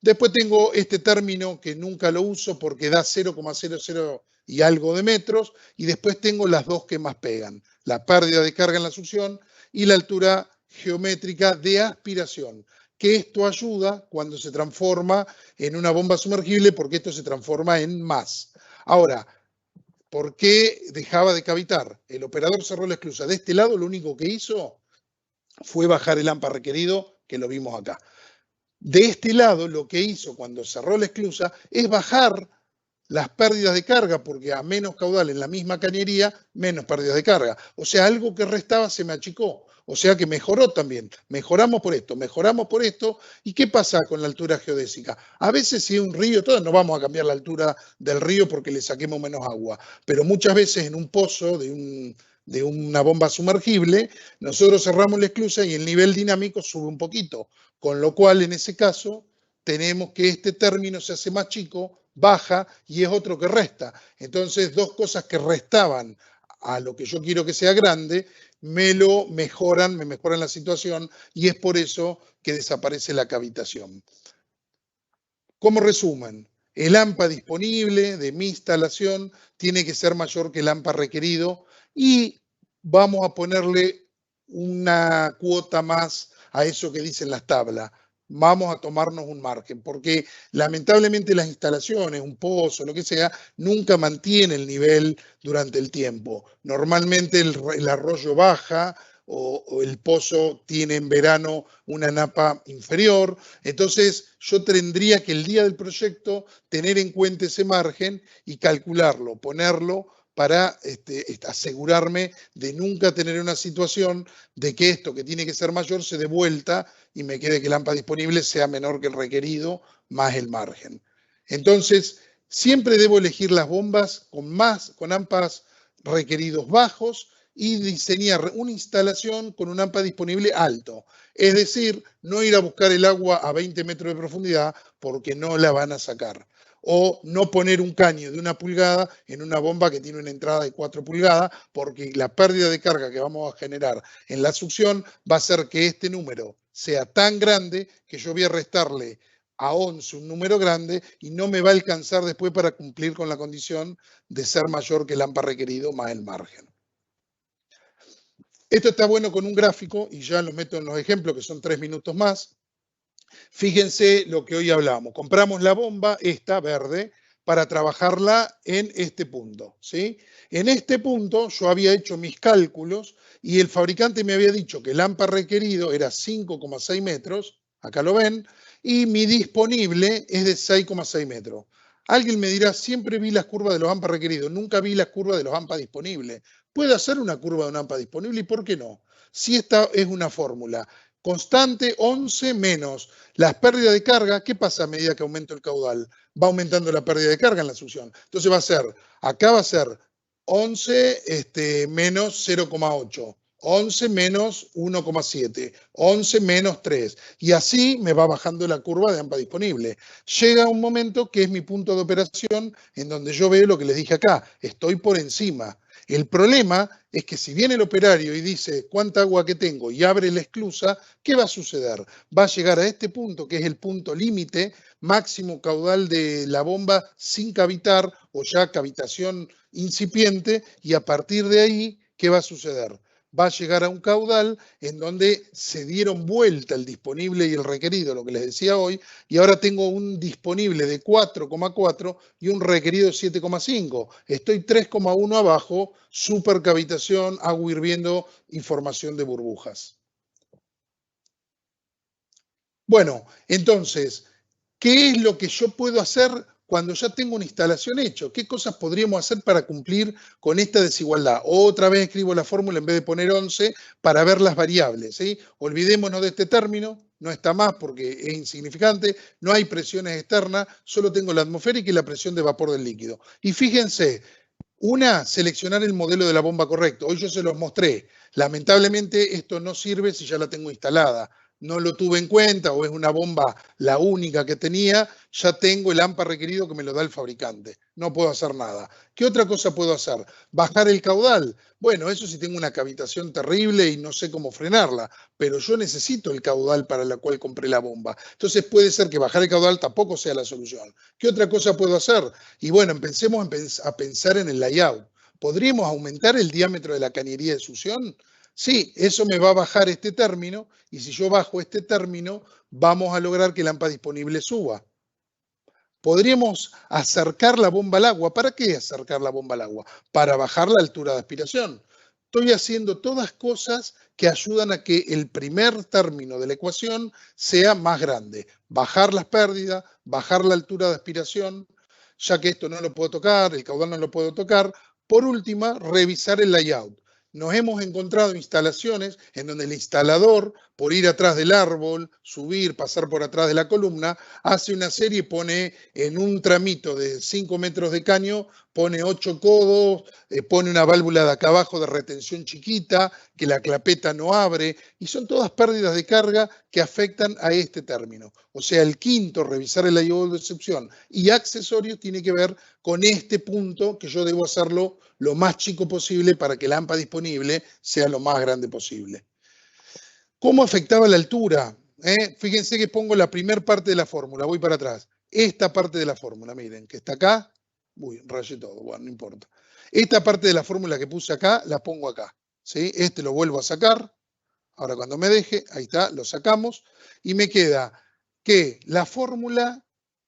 Después tengo este término que nunca lo uso porque da 0,00 y algo de metros y después tengo las dos que más pegan, la pérdida de carga en la succión y la altura geométrica de aspiración, que esto ayuda cuando se transforma en una bomba sumergible porque esto se transforma en más. Ahora, ¿por qué dejaba de cavitar? El operador cerró la esclusa. De este lado lo único que hizo fue bajar el AMPA requerido, que lo vimos acá. De este lado lo que hizo cuando cerró la esclusa es bajar las pérdidas de carga, porque a menos caudal en la misma cañería, menos pérdidas de carga. O sea, algo que restaba se me achicó. O sea que mejoró también. Mejoramos por esto, mejoramos por esto. ¿Y qué pasa con la altura geodésica? A veces si es un río, todos no vamos a cambiar la altura del río porque le saquemos menos agua. Pero muchas veces en un pozo de una bomba sumergible, nosotros cerramos la esclusa y el nivel dinámico sube un poquito. Con lo cual, en ese caso, tenemos que este término se hace más chico, baja y es otro que resta. Entonces, dos cosas que restaban a lo que yo quiero que sea grande, me mejoran la situación y es por eso que desaparece la cavitación. Como resumen, el AMPA disponible de mi instalación tiene que ser mayor que el AMPA requerido y vamos a ponerle una cuota más a eso que dicen las tablas. Vamos a tomarnos un margen, porque lamentablemente las instalaciones, un pozo, lo que sea, nunca mantiene el nivel durante el tiempo. Normalmente el arroyo baja o el pozo tiene en verano una napa inferior. Entonces yo tendría que el día del proyecto tener en cuenta ese margen y calcularlo, ponerlo para asegurarme de nunca tener una situación de que esto que tiene que ser mayor se dé vuelta y me quede que el AMPA disponible sea menor que el requerido más el margen. Entonces, siempre debo elegir las bombas con AMPAs requeridos bajos y diseñar una instalación con un AMPA disponible alto. Es decir, no ir a buscar el agua a 20 metros de profundidad porque no la van a sacar. O no poner un caño de 1 pulgada en una bomba que tiene una entrada de 4 pulgadas, porque la pérdida de carga que vamos a generar en la succión va a hacer que este número sea tan grande que yo voy a restarle a 11 un número grande y no me va a alcanzar después para cumplir con la condición de ser mayor que el AMPA requerido más el margen. Esto está bueno con un gráfico y ya lo meto en los ejemplos que son 3 minutos más. Fíjense lo que hoy hablamos. Compramos la bomba, esta verde, para trabajarla en este punto, ¿sí? En este punto yo había hecho mis cálculos y el fabricante me había dicho que el AMPA requerido era 5,6 metros, acá lo ven, y mi disponible es de 6,6 metros. Alguien me dirá, siempre vi las curvas de los AMPA requeridos, nunca vi las curvas de los AMPA disponibles. ¿Puede hacer una curva de un AMPA disponible? ¿Y por qué no? Si esta es una fórmula constante, 11 menos las pérdidas de carga, ¿qué pasa a medida que aumento el caudal? Va aumentando la pérdida de carga en la succión. Entonces va a ser, acá va a ser 11 menos 0,8, 11 menos 1,7, 11 menos 3. Y así me va bajando la curva de AMPA disponible. Llega un momento que es mi punto de operación en donde yo veo lo que les dije acá, estoy por encima. El problema es que si viene el operario y dice cuánta agua que tengo y abre la esclusa, ¿qué va a suceder? Va a llegar a este punto, que es el punto límite, máximo caudal de la bomba sin cavitar o ya cavitación incipiente, y a partir de ahí, ¿qué va a suceder? Va a llegar a un caudal en donde se dieron vuelta el disponible y el requerido, lo que les decía hoy, y ahora tengo un disponible de 4,4 y un requerido de 7,5. Estoy 3,1 abajo, supercavitación, agua hirviendo y formación de burbujas. Bueno, entonces, ¿qué es lo que yo puedo hacer cuando ya tengo una instalación hecha? ¿Qué cosas podríamos hacer para cumplir con esta desigualdad? Otra vez escribo la fórmula en vez de poner 11 para ver las variables, ¿sí? Olvidémonos de este término, no está más porque es insignificante, no hay presiones externas, solo tengo la atmosférica y la presión de vapor del líquido. Y fíjense, una, seleccionar el modelo de la bomba correcto. Hoy yo se los mostré. Lamentablemente esto no sirve si ya la tengo instalada. No lo tuve en cuenta o es una bomba la única que tenía, ya tengo el AMPA requerido que me lo da el fabricante. No puedo hacer nada. ¿Qué otra cosa puedo hacer? Bajar el caudal. Bueno, eso sí tengo una cavitación terrible y no sé cómo frenarla, pero yo necesito el caudal para la cual compré la bomba. Entonces puede ser que bajar el caudal tampoco sea la solución. ¿Qué otra cosa puedo hacer? Y bueno, empecemos a pensar en el layout. ¿Podríamos aumentar el diámetro de la cañería de succión? Sí, eso me va a bajar este término y si yo bajo este término, vamos a lograr que el AMPA disponible suba. Podríamos acercar la bomba al agua. ¿Para qué acercar la bomba al agua? Para bajar la altura de aspiración. Estoy haciendo todas cosas que ayudan a que el primer término de la ecuación sea más grande. Bajar las pérdidas, bajar la altura de aspiración, ya que esto no lo puedo tocar, el caudal no lo puedo tocar. Por última, revisar el layout. Nos hemos encontrado instalaciones en donde el instalador, por ir atrás del árbol, subir, pasar por atrás de la columna, hace una serie y pone en un tramito de 5 metros de caño, pone 8 codos, pone una válvula de acá abajo de retención chiquita, que la clapeta no abre, y son todas pérdidas de carga que afectan a este término. O sea, el quinto, revisar el layout de excepción y accesorios, tiene que ver con este punto que yo debo hacerlo lo más chico posible para que la AMPA disponible sea lo más grande posible. ¿Cómo afectaba la altura? Fíjense que pongo la primera parte de la fórmula, voy para atrás. Esta parte de la fórmula, miren, que está acá. Uy, rayé todo, bueno, no importa. Esta parte de la fórmula que puse acá, la pongo acá. ¿Sí? Este lo vuelvo a sacar. Ahora cuando me deje, ahí está, lo sacamos. Y me queda que la fórmula,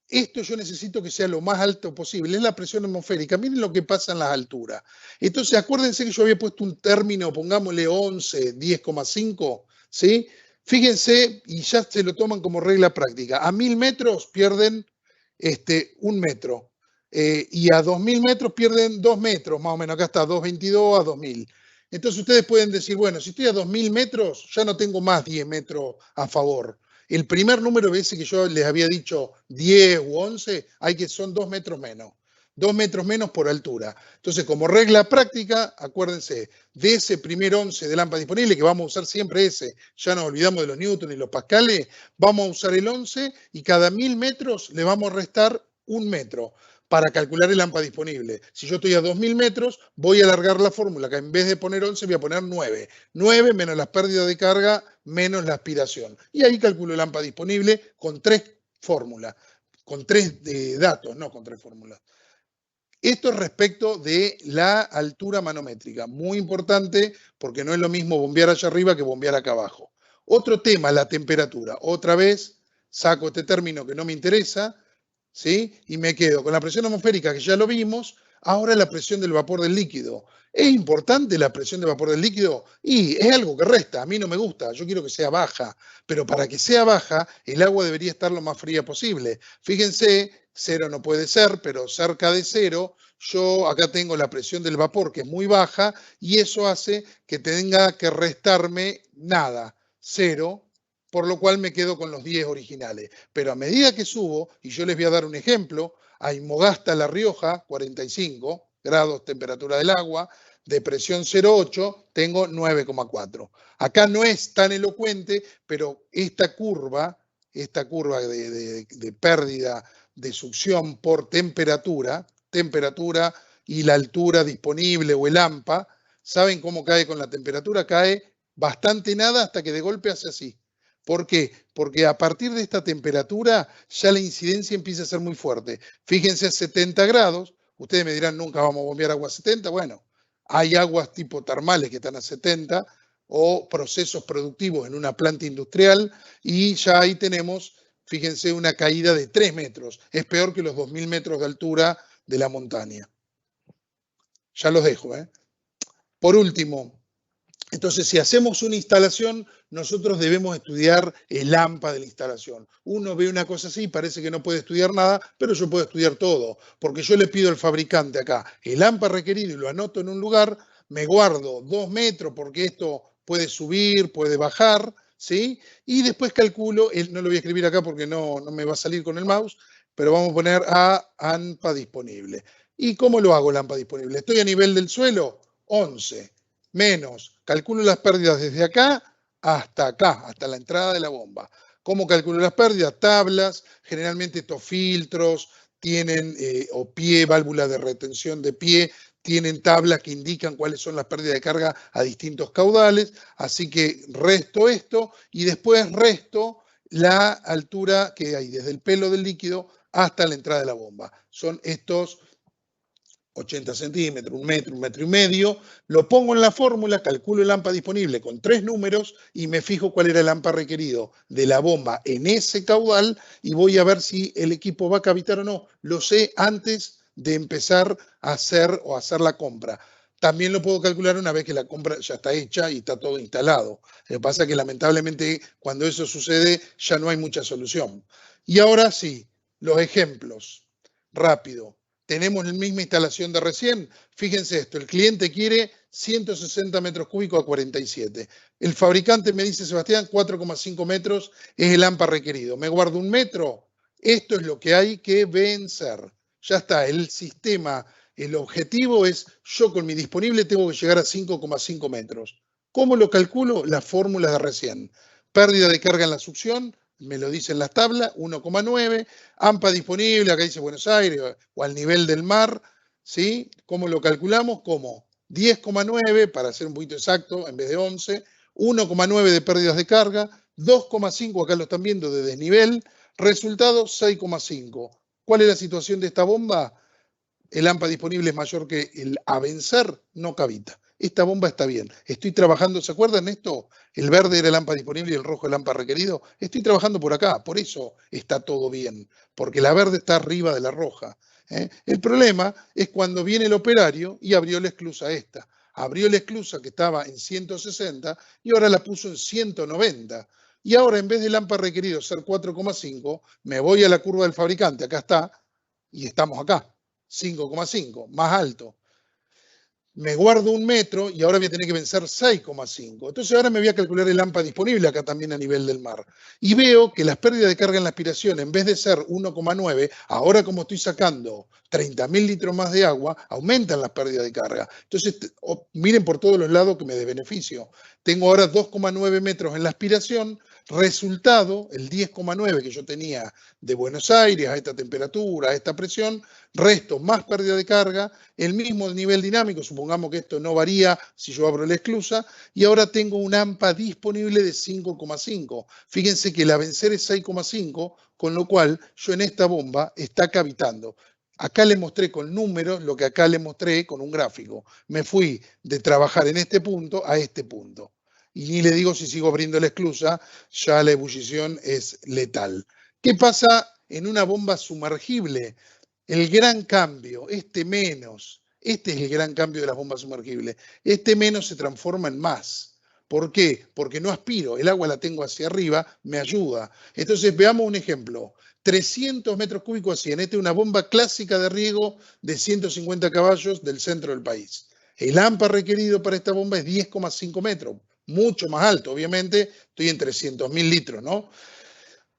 esto yo necesito que sea lo más alto posible, es la presión atmosférica. Miren lo que pasa en las alturas. Entonces, acuérdense que yo había puesto un término, pongámosle 11, 10,5, ¿sí? Fíjense, y ya se lo toman como regla práctica. A 1000 metros pierden 1 metro. Y a 2000 metros pierden 2 metros, más o menos. Acá está, 222 a 2000. Entonces ustedes pueden decir, bueno, si estoy a 2000 metros, ya no tengo más 10 metros a favor. El primer número ese que yo les había dicho, 10 u 11, hay que son 2 metros menos. 2 metros menos por altura. Entonces, como regla práctica, acuérdense de ese primer 11 de lámpara disponible, que vamos a usar siempre ese, ya nos olvidamos de los newtons y los pascales, vamos a usar el 11 y cada 1000 metros le vamos a restar 1 metro para calcular el AMPA disponible. Si yo estoy a 2000 metros, voy a alargar la fórmula, que en vez de poner 11 voy a poner 9. 9 menos las pérdidas de carga menos la aspiración. Y ahí calculo el AMPA disponible con 3 fórmulas, con 3 datos, no con 3 fórmulas. Esto es respecto de la altura manométrica, muy importante porque no es lo mismo bombear allá arriba que bombear acá abajo. Otro tema, la temperatura. Otra vez saco este término que no me interesa, ¿sí? Y me quedo con la presión atmosférica, que ya lo vimos, ahora la presión del vapor del líquido. ¿Es importante la presión del vapor del líquido? Y es algo que resta, a mí no me gusta, yo quiero que sea baja, pero para que sea baja, el agua debería estar lo más fría posible. Fíjense, 0 no puede ser, pero cerca de 0, yo acá tengo la presión del vapor que es muy baja y eso hace que tenga que restarme nada, 0, por lo cual me quedo con los 10 originales. Pero a medida que subo, y yo les voy a dar un ejemplo, a Imogasta La Rioja, 45 grados temperatura del agua, de presión 0,8, tengo 9,4. Acá no es tan elocuente, pero esta curva de pérdida de succión por temperatura y la altura disponible o el AMPA, ¿saben cómo cae con la temperatura? Cae bastante nada hasta que de golpe hace así. ¿Por qué? Porque a partir de esta temperatura ya la incidencia empieza a ser muy fuerte. Fíjense a 70 grados, ustedes me dirán, nunca vamos a bombear agua a 70. Bueno, hay aguas tipo termales que están a 70 o procesos productivos en una planta industrial y ya ahí tenemos, fíjense, una caída de 3 metros. Es peor que los 2000 metros de altura de la montaña. Ya los dejo. Por último, Entonces, si hacemos una instalación, nosotros debemos estudiar el AMPA de la instalación. Uno ve una cosa así, parece que no puede estudiar nada, pero yo puedo estudiar todo, porque yo le pido al fabricante acá el AMPA requerido y lo anoto en un lugar, me guardo 2 metros porque esto puede subir, puede bajar, ¿sí? Y después calculo, no lo voy a escribir acá porque no me va a salir con el mouse, pero vamos a poner a AMPA disponible. ¿Y cómo lo hago el AMPA disponible? Estoy a nivel del suelo, 11 menos, calculo las pérdidas desde acá, hasta la entrada de la bomba. ¿Cómo calculo las pérdidas? Tablas, generalmente estos filtros tienen, o pie, válvula de retención de pie, tienen tablas que indican cuáles son las pérdidas de carga a distintos caudales, así que resto esto y después resto la altura que hay desde el pelo del líquido hasta la entrada de la bomba. Son estos 80 centímetros, 1 metro y medio, lo pongo en la fórmula, calculo el AMPA disponible con 3 números y me fijo cuál era el AMPA requerido de la bomba en ese caudal y voy a ver si el equipo va a cavitar o no. Lo sé antes de empezar a hacer la compra. También lo puedo calcular una vez que la compra ya está hecha y está todo instalado. Lo que pasa es que lamentablemente cuando eso sucede ya no hay mucha solución. Y ahora sí, los ejemplos. Rápido. Tenemos la misma instalación de recién. Fíjense esto, el cliente quiere 160 metros cúbicos a 47. El fabricante me dice, Sebastián, 4,5 metros es el AMPA requerido. ¿Me guardo 1 metro? Esto es lo que hay que vencer. Ya está, el sistema, el objetivo es, yo con mi disponible tengo que llegar a 5,5 metros. ¿Cómo lo calculo? Las fórmulas de recién. Pérdida de carga en la succión, me lo dicen las tablas, 1,9. AMPA disponible, acá dice Buenos Aires, o al nivel del mar, ¿sí? ¿Cómo lo calculamos? Como 10,9, para ser un poquito exacto, en vez de 11, 1,9 de pérdidas de carga, 2,5, acá lo están viendo, de desnivel, resultado 6,5. ¿Cuál es la situación de esta bomba? El AMPA disponible es mayor que el a vencer, no cavita. Esta bomba está bien. Estoy trabajando, ¿se acuerdan esto? El verde era el AMPA disponible y el rojo el AMPA requerido. Estoy trabajando por acá, por eso está todo bien, porque la verde está arriba de la roja. El problema es cuando viene el operario y abrió la esclusa esta. Abrió la esclusa que estaba en 160 y ahora la puso en 190. Y ahora en vez del AMPA requerido ser 4,5, me voy a la curva del fabricante, acá está, y estamos acá. 5,5, más alto. Me guardo 1 metro y ahora voy a tener que vencer 6,5. Entonces ahora me voy a calcular el AMPA disponible acá también a nivel del mar. Y veo que las pérdidas de carga en la aspiración, en vez de ser 1,9, ahora como estoy sacando 30.000 litros más de agua, aumentan las pérdidas de carga. Entonces, miren por todos los lados que me desbeneficio. Tengo ahora 2,9 metros en la aspiración, resultado, el 10,9 que yo tenía de Buenos Aires a esta temperatura, a esta presión, resto más pérdida de carga, el mismo nivel dinámico, supongamos que esto no varía si yo abro la esclusa, y ahora tengo un AMPA disponible de 5,5. Fíjense que la vencer es 6,5, con lo cual yo en esta bomba está cavitando. Acá le mostré con números lo que acá le mostré con un gráfico. Me fui de trabajar en este punto a este punto. Y ni le digo si sigo abriendo la esclusa, ya la ebullición es letal. ¿Qué pasa en una bomba sumergible? El gran cambio, este es el gran cambio de las bombas sumergibles. Este menos se transforma en más. ¿Por qué? Porque no aspiro, el agua la tengo hacia arriba, me ayuda. Entonces veamos un ejemplo. 300 metros cúbicos a 100. Esta es una bomba clásica de riego de 150 caballos del centro del país. El AMPA requerido para esta bomba es 10,5 metros, mucho más alto, obviamente, estoy en 300.000 litros, ¿no?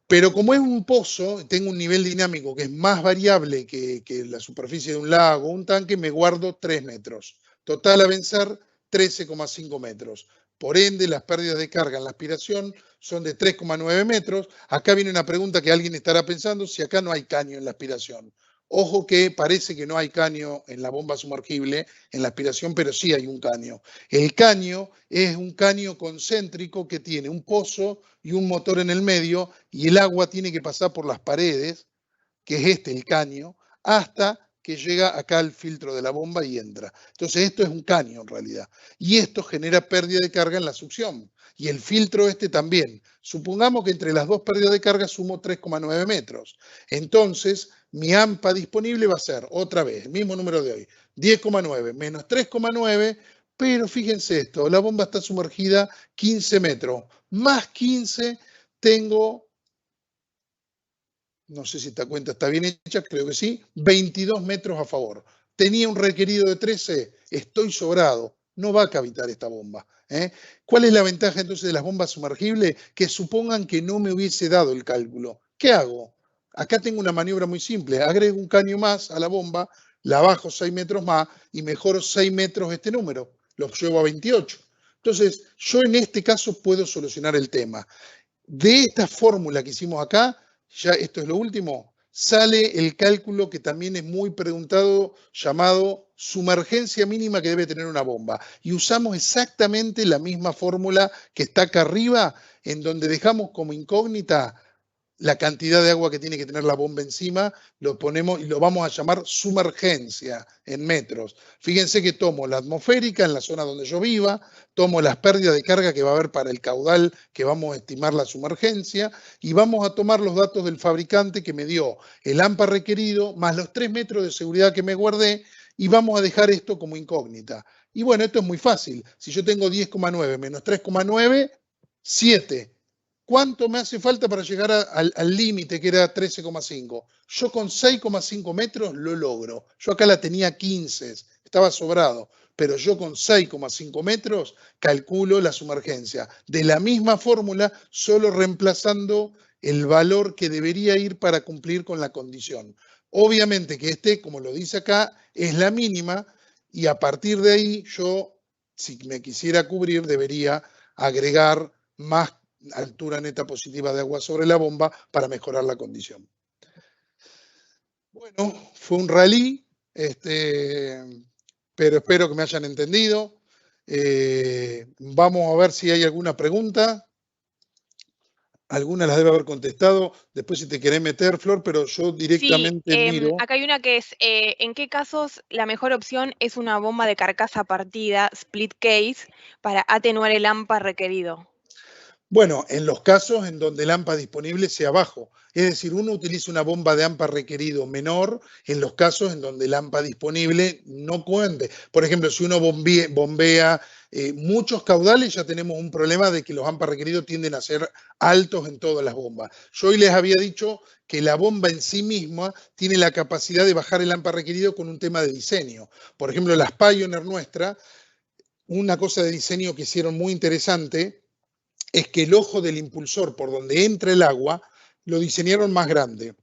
Pero como es un pozo, tengo un nivel dinámico que es más variable que la superficie de un lago, un tanque, me guardo 3 metros. Total a vencer, 13,5 metros. Por ende, las pérdidas de carga en la aspiración son de 3,9 metros. Acá viene una pregunta que alguien estará pensando, si acá no hay caño en la aspiración. Ojo que parece que no hay caño en la bomba sumergible, en la aspiración, pero sí hay un caño. El caño es un caño concéntrico que tiene un pozo y un motor en el medio y el agua tiene que pasar por las paredes, que es el caño, hasta que llega acá al filtro de la bomba y entra. Entonces esto es un caño en realidad. Y esto genera pérdida de carga en la succión. Y el filtro también. Supongamos que entre las dos pérdidas de carga sumo 3,9 metros. Entonces mi AMPA disponible va a ser, otra vez, el mismo número de hoy, 10,9 menos 3,9, Pero fíjense esto, la bomba está sumergida 15 metros, más 15 tengo, no sé si esta cuenta está bien hecha, creo que sí, 22 metros a favor. Tenía un requerido de 13, estoy sobrado, no va a cavitar esta bomba. ¿Cuál es la ventaja entonces de las bombas sumergibles? Que supongan que no me hubiese dado el cálculo. ¿Qué hago? Acá tengo una maniobra muy simple, agrego un caño más a la bomba, la bajo 6 metros más y mejoro 6 metros este número, lo llevo a 28. Entonces, yo en este caso puedo solucionar el tema. De esta fórmula que hicimos acá, ya esto es lo último, sale el cálculo que también es muy preguntado, llamado sumergencia mínima que debe tener una bomba. Y usamos exactamente la misma fórmula que está acá arriba, en donde dejamos como incógnita la cantidad de agua que tiene que tener la bomba encima, lo ponemos y lo vamos a llamar sumergencia en metros. Fíjense que tomo la atmosférica en la zona donde yo viva, tomo las pérdidas de carga que va a haber para el caudal que vamos a estimar la sumergencia y vamos a tomar los datos del fabricante que me dio el AMPA requerido más los 3 metros de seguridad que me guardé y vamos a dejar esto como incógnita. Y bueno, esto es muy fácil. Si yo tengo 10,9 menos 3,9, 7. ¿Cuánto me hace falta para llegar al límite que era 13,5? Yo con 6,5 metros lo logro. Yo acá la tenía 15, estaba sobrado, pero yo con 6,5 metros calculo la sumergencia. De la misma fórmula, solo reemplazando el valor que debería ir para cumplir con la condición. Obviamente que este, como lo dice acá, es la mínima y a partir de ahí yo, si me quisiera cubrir, debería agregar más altura neta positiva de agua sobre la bomba para mejorar la condición. Bueno, fue un rally, pero espero que me hayan entendido. Vamos a ver si hay alguna pregunta. Algunas las debe haber contestado. Después si te querés meter, Flor, pero yo directamente Sí, miro. acá hay una que es, ¿en qué casos la mejor opción es una bomba de carcasa partida, split case, para atenuar el AMPA requerido? Bueno, en los casos en donde el AMPA disponible sea bajo, es decir, uno utiliza una bomba de AMPA requerido menor en los casos en donde el AMPA disponible no cuente. Por ejemplo, si uno bombea muchos caudales, ya tenemos un problema de que los AMPA requeridos tienden a ser altos en todas las bombas. Yo hoy les había dicho que la bomba en sí misma tiene la capacidad de bajar el AMPA requerido con un tema de diseño. Por ejemplo, las Pioneer nuestra, una cosa de diseño que hicieron muy interesante es que el ojo del impulsor por donde entra el agua lo diseñaron más grande.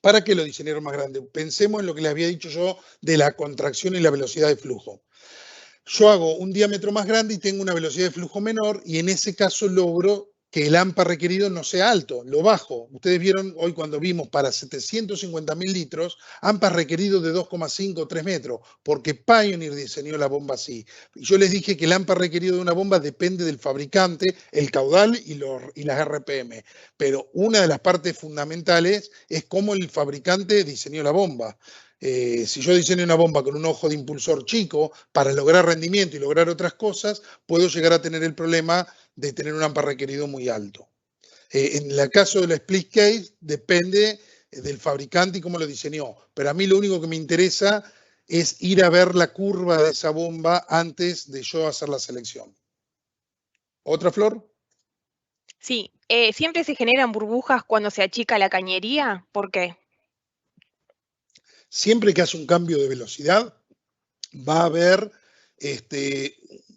¿Para qué lo diseñaron más grande? Pensemos en lo que les había dicho yo de la contracción y la velocidad de flujo. Yo hago un diámetro más grande y tengo una velocidad de flujo menor y en ese caso logro que el AMPA requerido no sea alto, lo bajo. Ustedes vieron hoy cuando vimos para 750.000 litros, AMPA requerido de 2,5 o 3 metros, porque Pioneer diseñó la bomba así. Yo les dije que el AMPA requerido de una bomba depende del fabricante, el caudal y las RPM, pero una de las partes fundamentales es cómo el fabricante diseñó la bomba. Si yo diseño una bomba con un ojo de impulsor chico para lograr rendimiento y lograr otras cosas, puedo llegar a tener el problema de tener un AMPA requerido muy alto. En el caso de la split case, depende del fabricante y cómo lo diseñó. Pero a mí lo único que me interesa es ir a ver la curva de esa bomba antes de yo hacer la selección. ¿Otra, Flor? Sí, ¿siempre se generan burbujas cuando se achica la cañería? ¿Por qué? Siempre que hace un cambio de velocidad, va a haber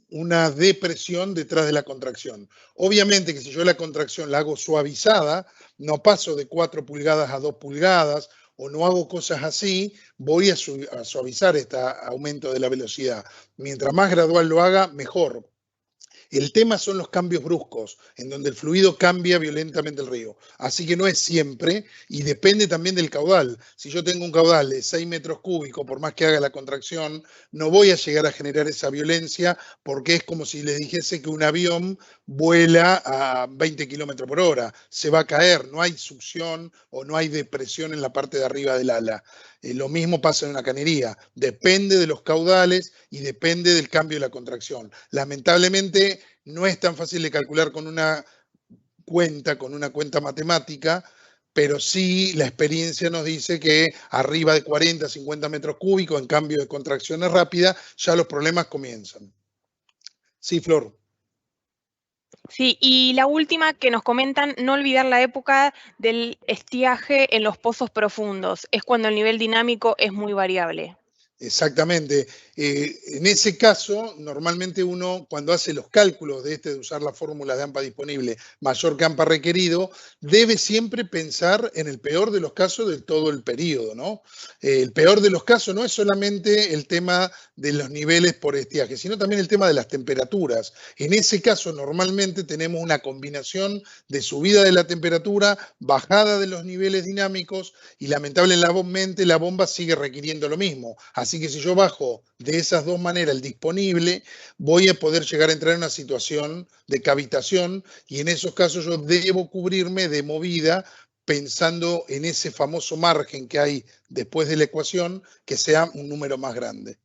una depresión detrás de la contracción. Obviamente que si yo la contracción la hago suavizada, no paso de 4 pulgadas a 2 pulgadas o no hago cosas así, voy a suavizar este aumento de la velocidad. Mientras más gradual lo haga, mejor. El tema son los cambios bruscos, en donde el fluido cambia violentamente el río. Así que no es siempre y depende también del caudal. Si yo tengo un caudal de 6 metros cúbicos, por más que haga la contracción, no voy a llegar a generar esa violencia porque es como si les dijese que un avión vuela a 20 kilómetros por hora. Se va a caer, no hay succión o no hay depresión en la parte de arriba del ala. Lo mismo pasa en una cañería. Depende de los caudales y depende del cambio de la contracción. Lamentablemente no es tan fácil de calcular con una cuenta matemática, pero sí la experiencia nos dice que arriba de 40, 50 metros cúbicos en cambio de contracciones rápidas, ya los problemas comienzan. Sí, Flor. Sí, y la última que nos comentan, no olvidar la época del estiaje en los pozos profundos. Es cuando el nivel dinámico es muy variable. Exactamente. En ese caso, normalmente uno, cuando hace los cálculos de usar la fórmula de AMPA disponible mayor que AMPA requerido, debe siempre pensar en el peor de los casos de todo el periodo, ¿no? El peor de los casos no es solamente el tema de los niveles por estiaje, sino también el tema de las temperaturas. En ese caso, normalmente tenemos una combinación de subida de la temperatura, bajada de los niveles dinámicos y lamentablemente la bomba sigue requiriendo lo mismo. Así que si yo bajo de esas dos maneras el disponible, voy a poder llegar a entrar en una situación de cavitación y en esos casos yo debo cubrirme de movida pensando en ese famoso margen que hay después de la ecuación, que sea un número más grande.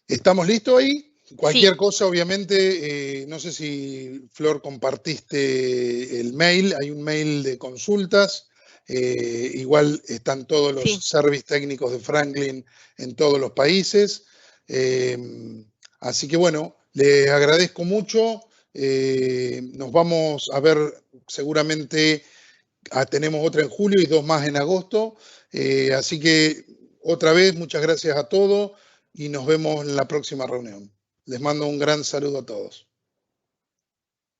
¿Estamos listos ahí? Cualquier cosa, obviamente, no sé si Flor compartiste el mail, hay un mail de consultas. Igual están todos los servicios técnicos de Franklin en todos los países. Así que bueno, les agradezco mucho. Nos vamos a ver seguramente, tenemos otra en julio y 2 más en agosto. Así que otra vez, muchas gracias a todos y nos vemos en la próxima reunión. Les mando un gran saludo a todos.